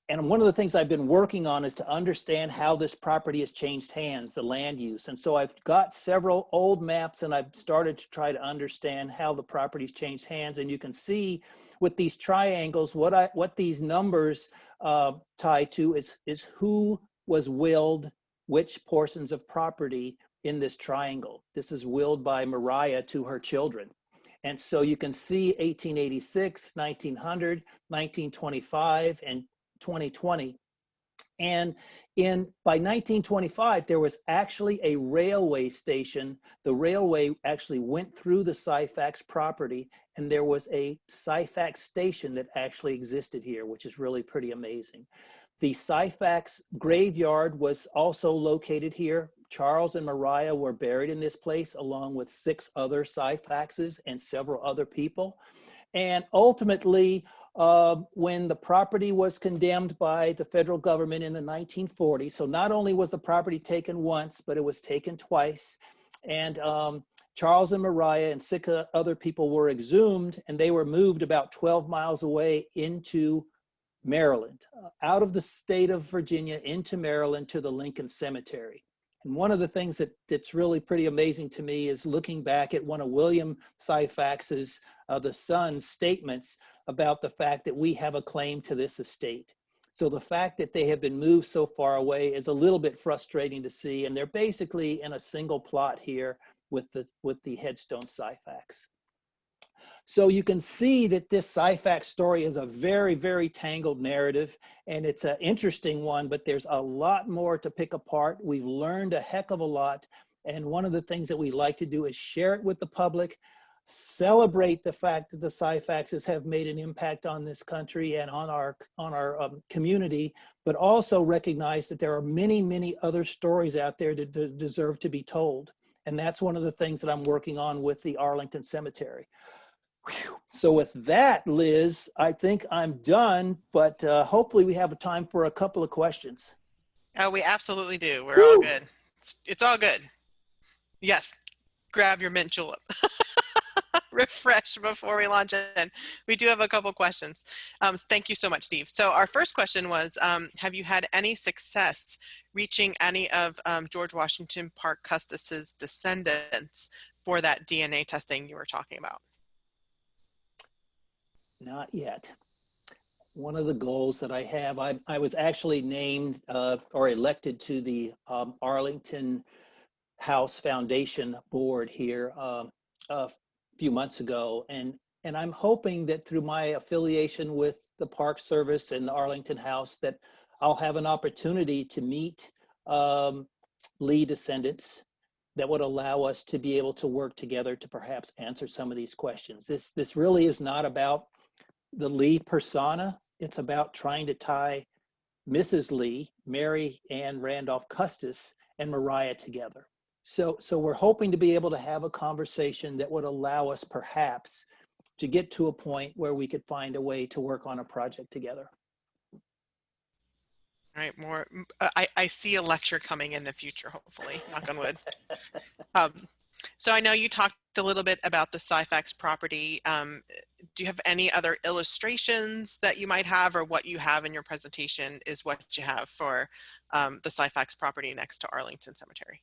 And one of the things I've been working on is to understand how this property has changed hands, the land use. And so I've got several old maps, and I've started to try to understand how the property's changed hands. And you can see with these triangles, what these numbers tie to is who was willed which portions of property in this triangle. This is willed by Maria to her children. And so you can see 1886, 1900, 1925, and 2020. And by 1925, there was actually a railway station. The railway actually went through the Syphax property, and there was a Syphax station that actually existed here, which is really pretty amazing. The Syphax graveyard was also located here. Charles and Mariah were buried in this place, along with 6 other Syphaxes and several other people. And ultimately, when the property was condemned by the federal government in the 1940s, so not only was the property taken once, but it was taken twice. And Charles and Mariah and 6 other people were exhumed, and they were moved about 12 miles away into Maryland, out of the state of Virginia into Maryland to the Lincoln Cemetery. And one of the things that's really pretty amazing to me is looking back at one of William Syphax's, the son's statements about the fact that we have a claim to this estate. So the fact that they have been moved so far away is a little bit frustrating to see, and they're basically in a single plot here with the headstone Syphax. So you can see that this Syphax story is a very, very tangled narrative, and it's an interesting one, but there's a lot more to pick apart. We've learned a heck of a lot, and one of the things that we like to do is share it with the public, celebrate the fact that the Syphaxes have made an impact on this country and on our community, but also recognize that there are many, many other stories out there that deserve to be told. And that's one of the things that I'm working on with the Arlington Cemetery. Whew. So with that, Liz, I think I'm done, but hopefully we have a time for a couple of questions. Oh, we absolutely do. We're Woo! all good. It's all good. Yes, grab your mint julep. Refresh before we launch in. We do have a couple questions. Thank you so much, Steve. So our first question was, have you had any success reaching any of George Washington Parke Custis's descendants for that DNA testing you were talking about? Not yet. One of the goals that I have, I was actually named or elected to the Arlington House Foundation board here a few months ago, and I'm hoping that through my affiliation with the Park Service and the Arlington House that I'll have an opportunity to meet Lee descendants that would allow us to be able to work together to perhaps answer some of these questions. This really is not about the Lee persona. It's about trying to tie Mrs. Lee, Mary Ann Randolph Custis, and Mariah together. So we're hoping to be able to have a conversation that would allow us perhaps to get to a point where we could find a way to work on a project together. All right, more. I see a lecture coming in the future, hopefully, knock on wood. So I know you talked a little bit about the Syphax property. Do you have any other illustrations that you might have, or what you have in your presentation is what you have for the Syphax property next to Arlington Cemetery?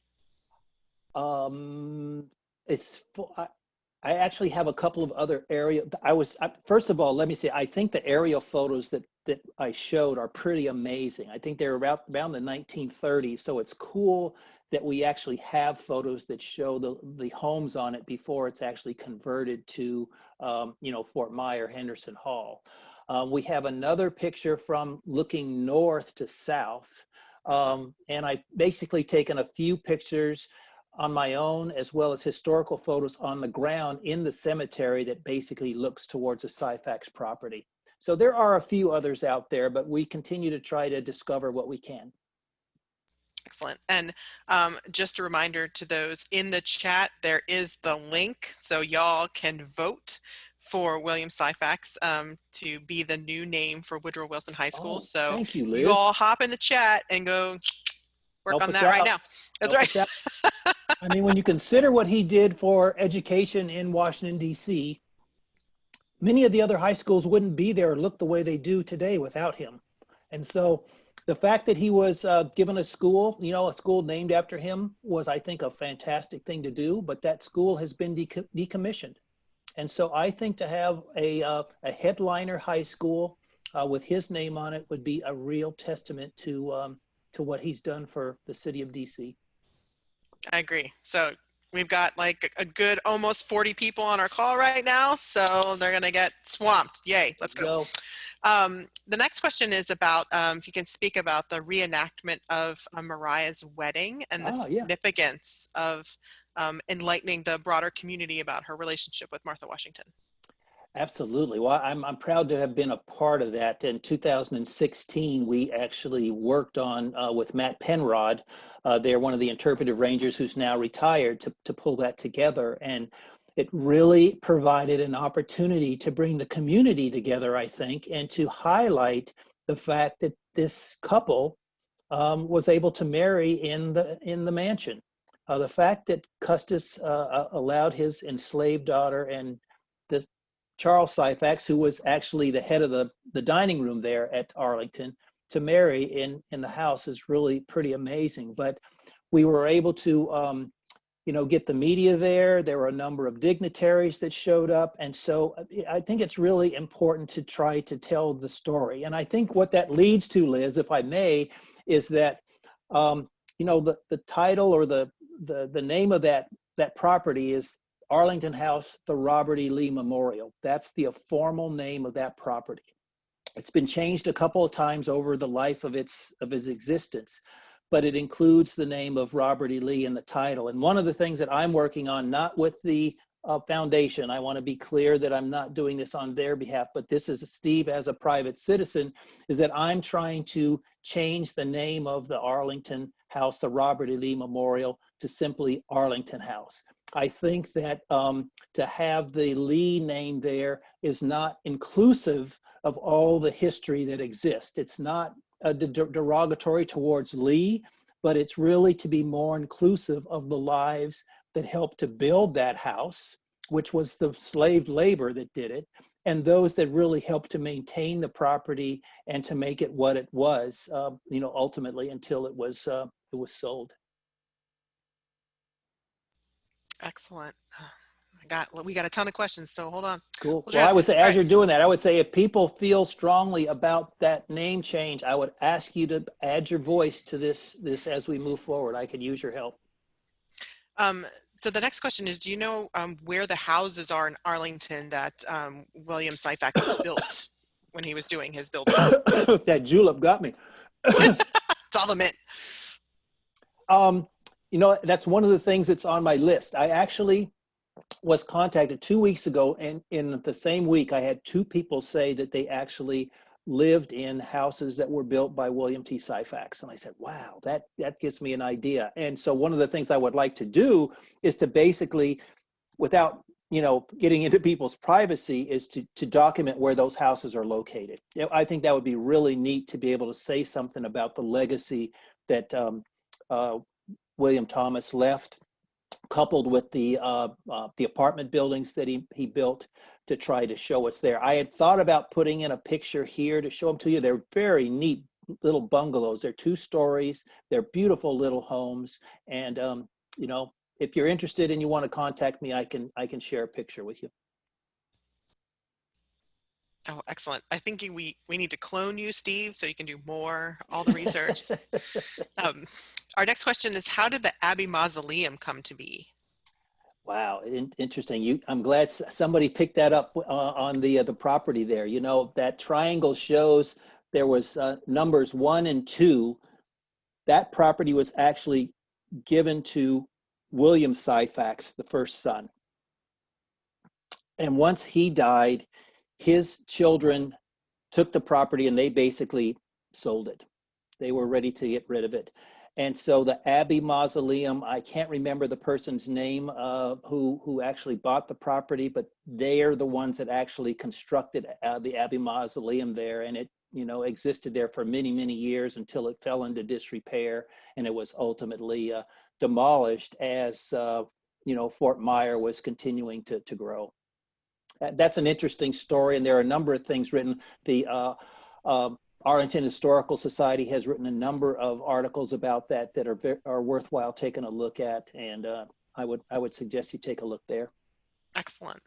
I actually have a couple of other aerial. First of all, let me say, I think the aerial photos that I showed are pretty amazing. I think they're around the 1930s, so it's cool that we actually have photos that show the homes on it before it's actually converted to, Fort Myer, Henderson Hall. We have another picture from looking north to south, and I basically taken a few pictures on my own, as well as historical photos on the ground in the cemetery that basically looks towards the Syphax property. So there are a few others out there, but we continue to try to discover what we can. Excellent. And just a reminder to those in the chat, there is the link, so y'all can vote for William Syphax to be the new name for Woodrow Wilson High School. Oh, so thank you, Liz. You all hop in the chat and go work Help on that out. right now. That's Help right. I mean, when you consider what he did for education in Washington, D.C., many of the other high schools wouldn't be there or look the way they do today without him. And so the fact that he was given a school, a school named after him was, I think, a fantastic thing to do, but that school has been decommissioned. And so I think to have a headliner high school with his name on it would be a real testament to what he's done for the city of DC. I agree. So we've got like a good almost 40 people on our call right now, so they're going to get swamped. Yay, let's go. The next question is about if you can speak about the reenactment of Mariah's wedding and the Yeah. significance of enlightening the broader community about her relationship with Martha Washington. Absolutely. Well, I'm proud to have been a part of that. In 2016, we actually worked on with Matt Penrod. They're one of the interpretive rangers who's now retired to pull that together. And it really provided an opportunity to bring the community together, I think, and to highlight the fact that this couple was able to marry in the mansion. The fact that Custis allowed his enslaved daughter and the Charles Syphax, who was actually the head of the dining room there at Arlington, to marry in the house is really pretty amazing. But we were able to, get the media there. There were a number of dignitaries that showed up. And so I think it's really important to try to tell the story. And I think what that leads to, Liz, if I may, is that, the title or the name of that property is Arlington House, the Robert E. Lee Memorial. That's the formal name of that property. It's been changed a couple of times over the life of its existence, but it includes the name of Robert E. Lee in the title. And one of the things that I'm working on, not with the foundation, I want to be clear that I'm not doing this on their behalf, but this is Steve as a private citizen, is that I'm trying to change the name of the Arlington House, the Robert E. Lee Memorial, to simply Arlington House. I think that to have the Lee name there is not inclusive of all the history that exists. It's not derogatory towards Lee, but it's really to be more inclusive of the lives that helped to build that house, which was the slave labor that did it, and those that really helped to maintain the property and to make it what it was, ultimately until it was sold. Excellent. We got a ton of questions, so hold on. Cool. Well, I would say, as you're doing that, I would say if people feel strongly about that name change, I would ask you to add your voice to this as we move forward. I could use your help. So the next question is, do you know where the houses are in Arlington that William Syphax built when he was doing his building? That julep got me. It's all the mint. That's one of the things that's on my list. I actually was contacted 2 weeks ago, and in the same week, I had two people say that they actually lived in houses that were built by William T. Syphax. And I said, wow, that gives me an idea. And so one of the things I would like to do is to basically, without getting into people's privacy, is to document where those houses are located. I think that would be really neat to be able to say something about the legacy that William Thomas left, coupled with the apartment buildings that he built to try to show us there. I had thought about putting in a picture here to show them to you. They're very neat little bungalows. They're 2 stories. They're beautiful little homes. And if you're interested and you want to contact me, I can share a picture with you. Oh, excellent. I think we need to clone you, Steve, so you can do all the research. Our next question is, how did the Abbey Mausoleum come to be? Wow, interesting. I'm glad somebody picked that up on the property there. That triangle shows there was numbers 1 and 2. That property was actually given to William Syphax, the first son. And once he died, his children took the property and they basically sold it. They were ready to get rid of it. And so the Abbey Mausoleum, I can't remember the person's name who actually bought the property, but they are the ones that actually constructed the Abbey Mausoleum there. And it existed there for many, many years until it fell into disrepair, and it was ultimately demolished as Fort Myer was continuing to grow. That's an interesting story, and there are a number of things written. The Arlington Historical Society has written a number of articles about that are worthwhile taking a look at, and I would suggest you take a look there. Excellent.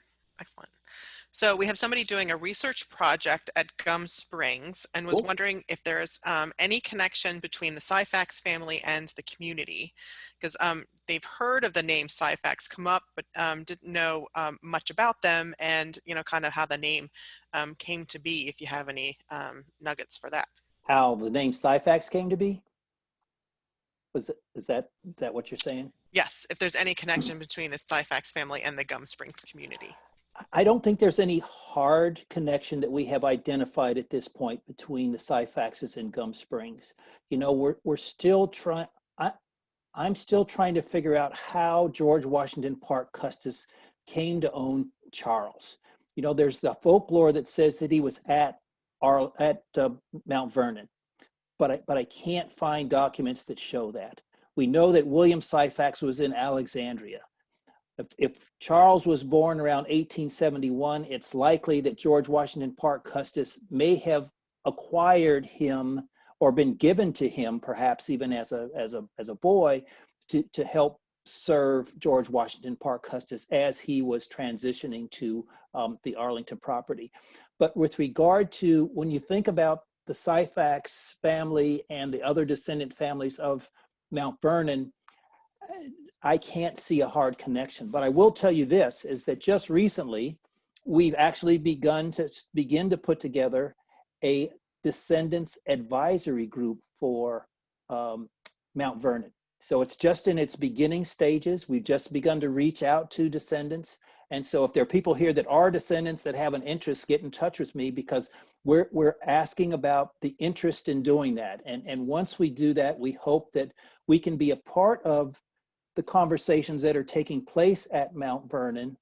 So we have somebody doing a research project at Gum Springs and was wondering if there's any connection between the Syphax family and the community, because they've heard of the name Syphax come up, but didn't know much about them, and kind of how the name came to be, if you have any nuggets for that. How the name Syphax came to be? Is that what you're saying? Yes, if there's any connection between the Syphax family and the Gum Springs community. I don't think there's any hard connection that we have identified at this point between the Syphaxes and Gum Springs. You know, we're still trying. I'm still trying to figure out how George Washington Parke Custis came to own Charles. You know, there's the folklore that says that he was at Mount Vernon, but I can't find documents that show that. We know that William Syphax was in Alexandria. If Charles was born around 1871, it's likely that George Washington Parke Custis may have acquired him or been given to him, perhaps even as a boy, to help serve George Washington Parke Custis as he was transitioning to the Arlington property. But with regard to when you think about the Syphax family and the other descendant families of Mount Vernon, I can't see a hard connection. But I will tell you this, is that just recently, we've actually begin to put together a descendants advisory group for Mount Vernon. So it's just in its beginning stages. We've just begun to reach out to descendants. And so if there are people here that are descendants that have an interest, get in touch with me, because we're asking about the interest in doing that. And once we do that, we hope that we can be a part of the conversations that are taking place at Mount Vernon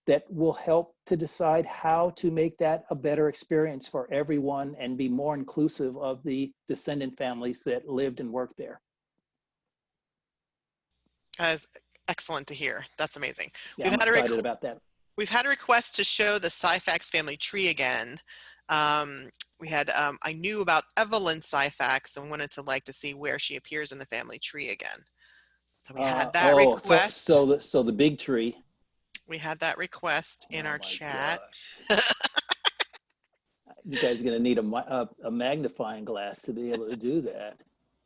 that will help to decide how to make that a better experience for everyone and be more inclusive of the descendant families that lived and worked there. That's excellent to hear. That's amazing. Yeah, I'm excited about that. We've had a request to show the Syphax family tree again. We had, I knew about Evelyn Syphax and wanted to see where she appears in the family tree again. So we had that request. So the big tree. We had that request in our chat. You guys are going to need a magnifying glass to be able to do that.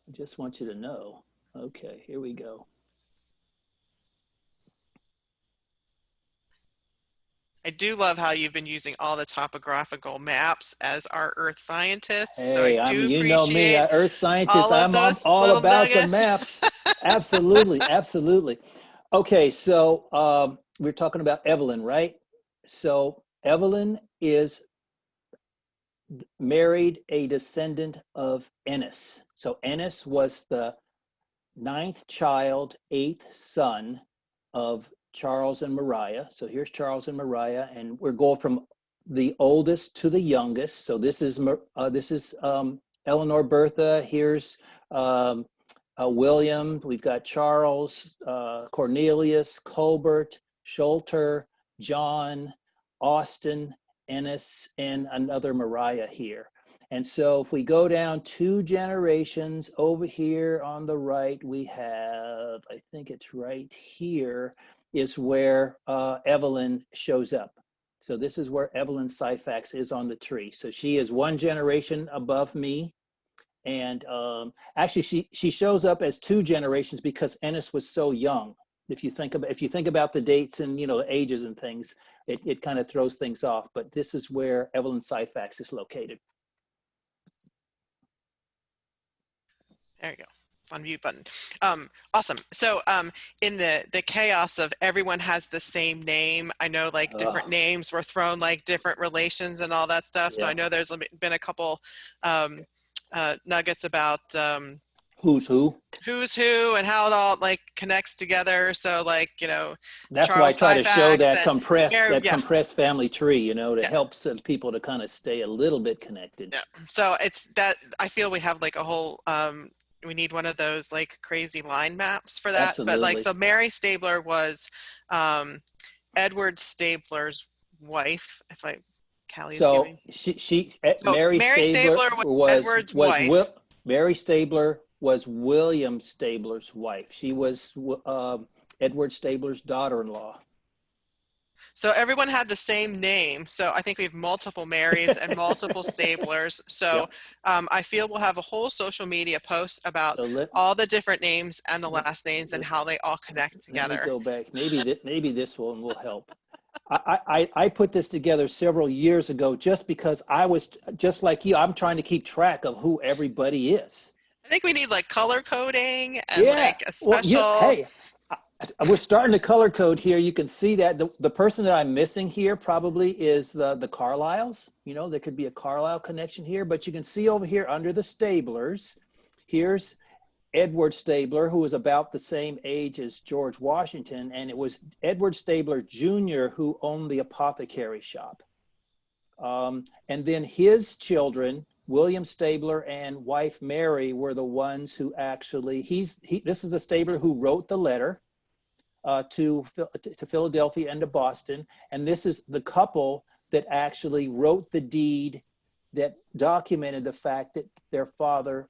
I just want you to know. Okay, here we go. I do love how you've been using all the topographical maps as our earth scientists. Hey, so I do you know me, earth scientist. I'm all about the maps. Absolutely, absolutely. Okay, so we're talking about Evelyn, right? So Evelyn is married a descendant of Ennis. So Ennis was the 9th child, 8th son of Charles and Maria. So here's Charles and Maria, and we're going from the oldest to the youngest. So this is Eleanor Bertha. Here's William. We've got Charles, Cornelius, Colbert, Schulter, John, Austin, Ennis, and another Maria here. And so if we go down 2 generations over here on the right, we have, I think it's right here, is where Evelyn shows up. So this is where Evelyn Syphax is on the tree. So she is 1 generation above me. And actually she shows up as 2 generations because Ennis was so young. If you think about the dates and the ages and things, it kind of throws things off. But this is where Evelyn Syphax is located. There you go. Unmute button. Awesome. So in the chaos of everyone has the same name, I know different names were thrown, different relations and all that stuff. Yeah. So I know there's been a couple nuggets about who's who and how it all connects together. So that's Charles why I try to show that compressed family tree, to help some people to kind of stay a little bit connected. Yeah. So it's that I feel we have a whole we need one of those crazy line maps for that. Absolutely. But so Mary Stabler was Edward Stabler's wife. If Callie's giving. Mary Stabler was Edward's wife. Mary Stabler was William Stabler's wife. She was Edward Stabler's daughter-in-law. So everyone had the same name. So I think we have multiple Marys and multiple Stablers. So yep. I feel we'll have a whole social media post about all the different names and the last names and how they all connect together. Let me go back. Maybe this one will help. I put this together several years ago just because I was just like you. I'm trying to keep track of who everybody is. I think we need like color coding and Yeah. like a Well, special. hey, we're starting to color code here. You can see that the person that I'm missing here probably is the Carlyles. You know, there could be a Carlyle connection here, but you can see over here under the Stablers, here's Edward Stabler, who was about the same age as George Washington, and it was Edward Stabler Jr. who owned the apothecary shop. And then his children, William Stabler and wife Mary, were the ones who actually, this is the Stabler who wrote the letter to Philadelphia and to Boston, and this is the couple that actually wrote the deed that documented the fact that their father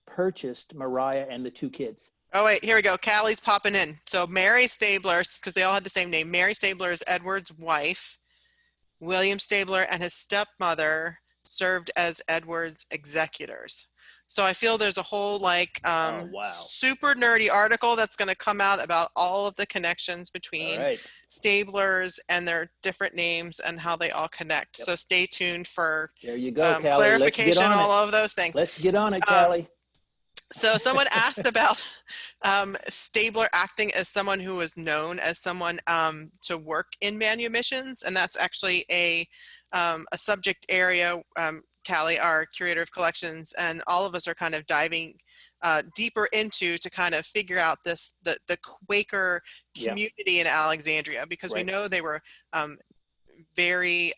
purchased Mariah and the two kids. Oh, wait, here we go. Callie's popping in. So Mary Stabler, because they all had the same name. Mary Stabler is Edward's wife. William Stabler and his stepmother served as Edward's executors. So I feel there's a whole like super nerdy article that's going to come out about all of the connections between Stablers and their different names and how they all connect. Yep. So stay tuned for there you go, Callie. Clarification on all of those things. Let's get on it, Callie. So someone asked about Stabler acting as someone who was known as someone to work in manumissions, and that's actually a subject area. Callie, our curator of collections, and all of us are kind of diving deeper into to kind of figure out the Quaker community in Alexandria, because we know they were very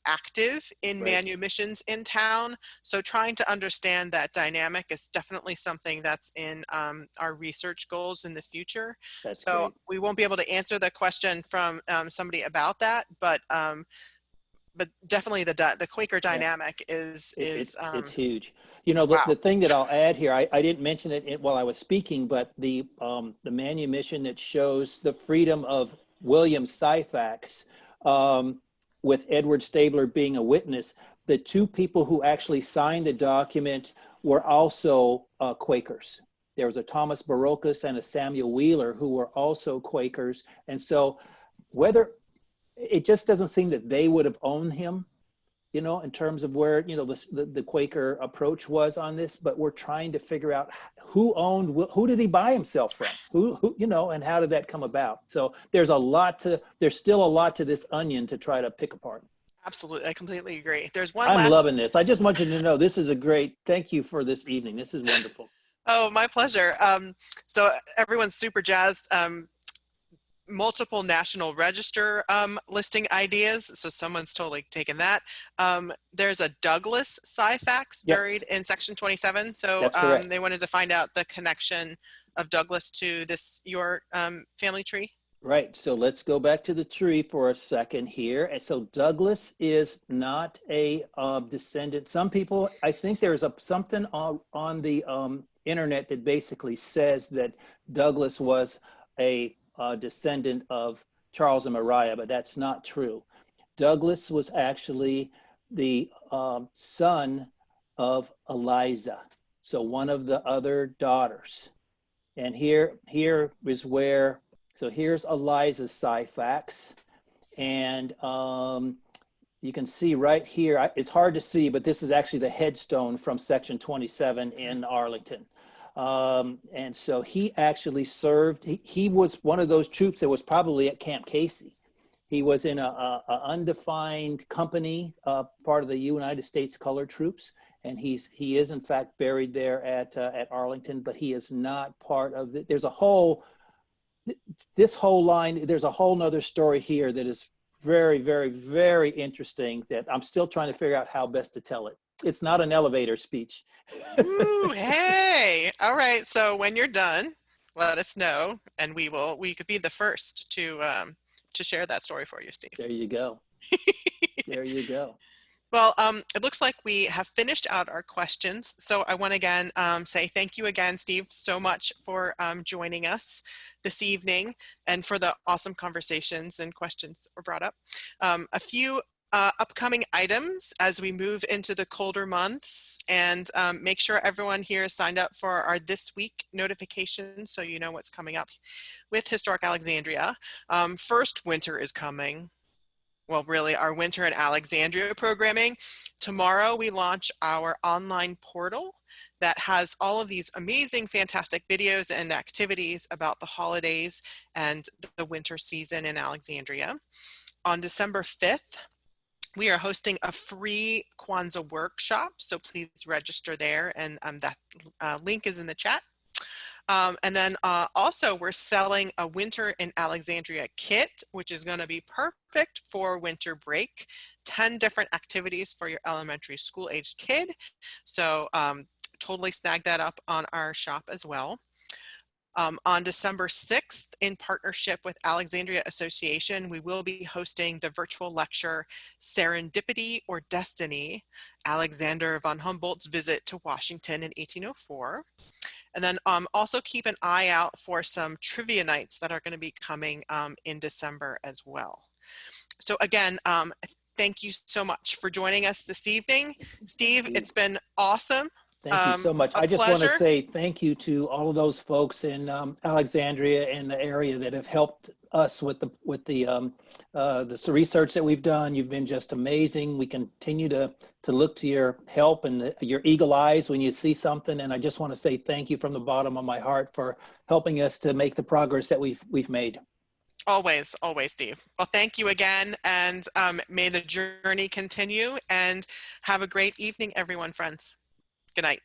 active in manumissions in town. So trying to understand that dynamic is definitely something that's in our research goals in the future. That's so great. We won't be able to answer the question from somebody about that, but definitely the Quaker dynamic is it's huge. You know, the thing that I'll add here, I didn't mention it while I was speaking, but the manumission that shows the freedom of William Syphax, with Edward Stabler being a witness, the two people who actually signed the document were also Quakers. There was a Thomas Barocas and a Samuel Wheeler who were also Quakers. And so whether, it just doesn't seem that they would have owned him, you know, in terms of where, you know, the Quaker approach was on this, but we're trying to figure out who did he buy himself from? Who, you know, and how did that come about? So there's still a lot to this onion to try to pick apart. Absolutely. I completely agree. There's one I'm loving this. I just want you to know this is a great, thank you for this evening. This is wonderful. Oh, my pleasure. So everyone's super jazzed. Multiple National Register listing ideas. So someone's totally taken that. There's a Douglas Syphax buried in section 27. So they wanted to find out the connection of Douglas to your family tree. Right. So let's go back to the tree for a second here. And so Douglas is not a descendant. Some people, I think there's something on the internet that basically says that Douglas was a descendant of Charles and Mariah, but that's not true. Douglas was actually the son of Eliza, so one of the other daughters. And here is where, so here's Eliza's Syphax, and you can see right here, it's hard to see, but this is actually the headstone from section 27 in Arlington. And so he actually served, he was one of those troops that was probably at Camp Casey. He was in a undefined company, part of the United States Colored Troops. And he is in fact buried there at Arlington, but he is not part of the, there's a whole line, there's a whole nother story here that is very, very, very interesting that I'm still trying to figure out how best to tell it. It's not an elevator speech. Ooh, hey. All right. So when you're done, let us know, and we could be the first to share that story for you, Steve. There you go. There you go. Well, it looks like we have finished out our questions. So I want to again say thank you again, Steve, so much for joining us this evening and for the awesome conversations and questions that were brought up. A few upcoming items as we move into the colder months, and make sure everyone here is signed up for our This Week notification so you know what's coming up with Historic Alexandria. First, winter is coming. well, really our Winter in Alexandria programming. Tomorrow we launch our online portal that has all of these amazing, fantastic videos and activities about the holidays and the winter season in Alexandria. On December 5th, we are hosting a free Kwanzaa workshop, so please register there, and that link is in the chat. And then also we're selling a Winter in Alexandria kit, which is going to be perfect for winter break. 10 different activities for your elementary school aged kid. So totally snag that up on our shop as well. On December 6th, in partnership with Alexandria Association, we will be hosting the virtual lecture, Serendipity or Destiny, Alexander von Humboldt's Visit to Washington in 1804. And then also keep an eye out for some trivia nights that are going to be coming in December as well. So again, thank you so much for joining us this evening. Steve, it's been awesome. Thank you so much. A I just want to pleasure. say thank you to all of those folks in Alexandria and the area that have helped us with the research that we've done. You've been just amazing. We continue to look to your help and your eagle eyes when you see something. And I just want to say thank you from the bottom of my heart for helping us to make the progress that we've made. Always, always, Steve. Well, thank you again, and may the journey continue, and have a great evening, everyone, friends. Good night.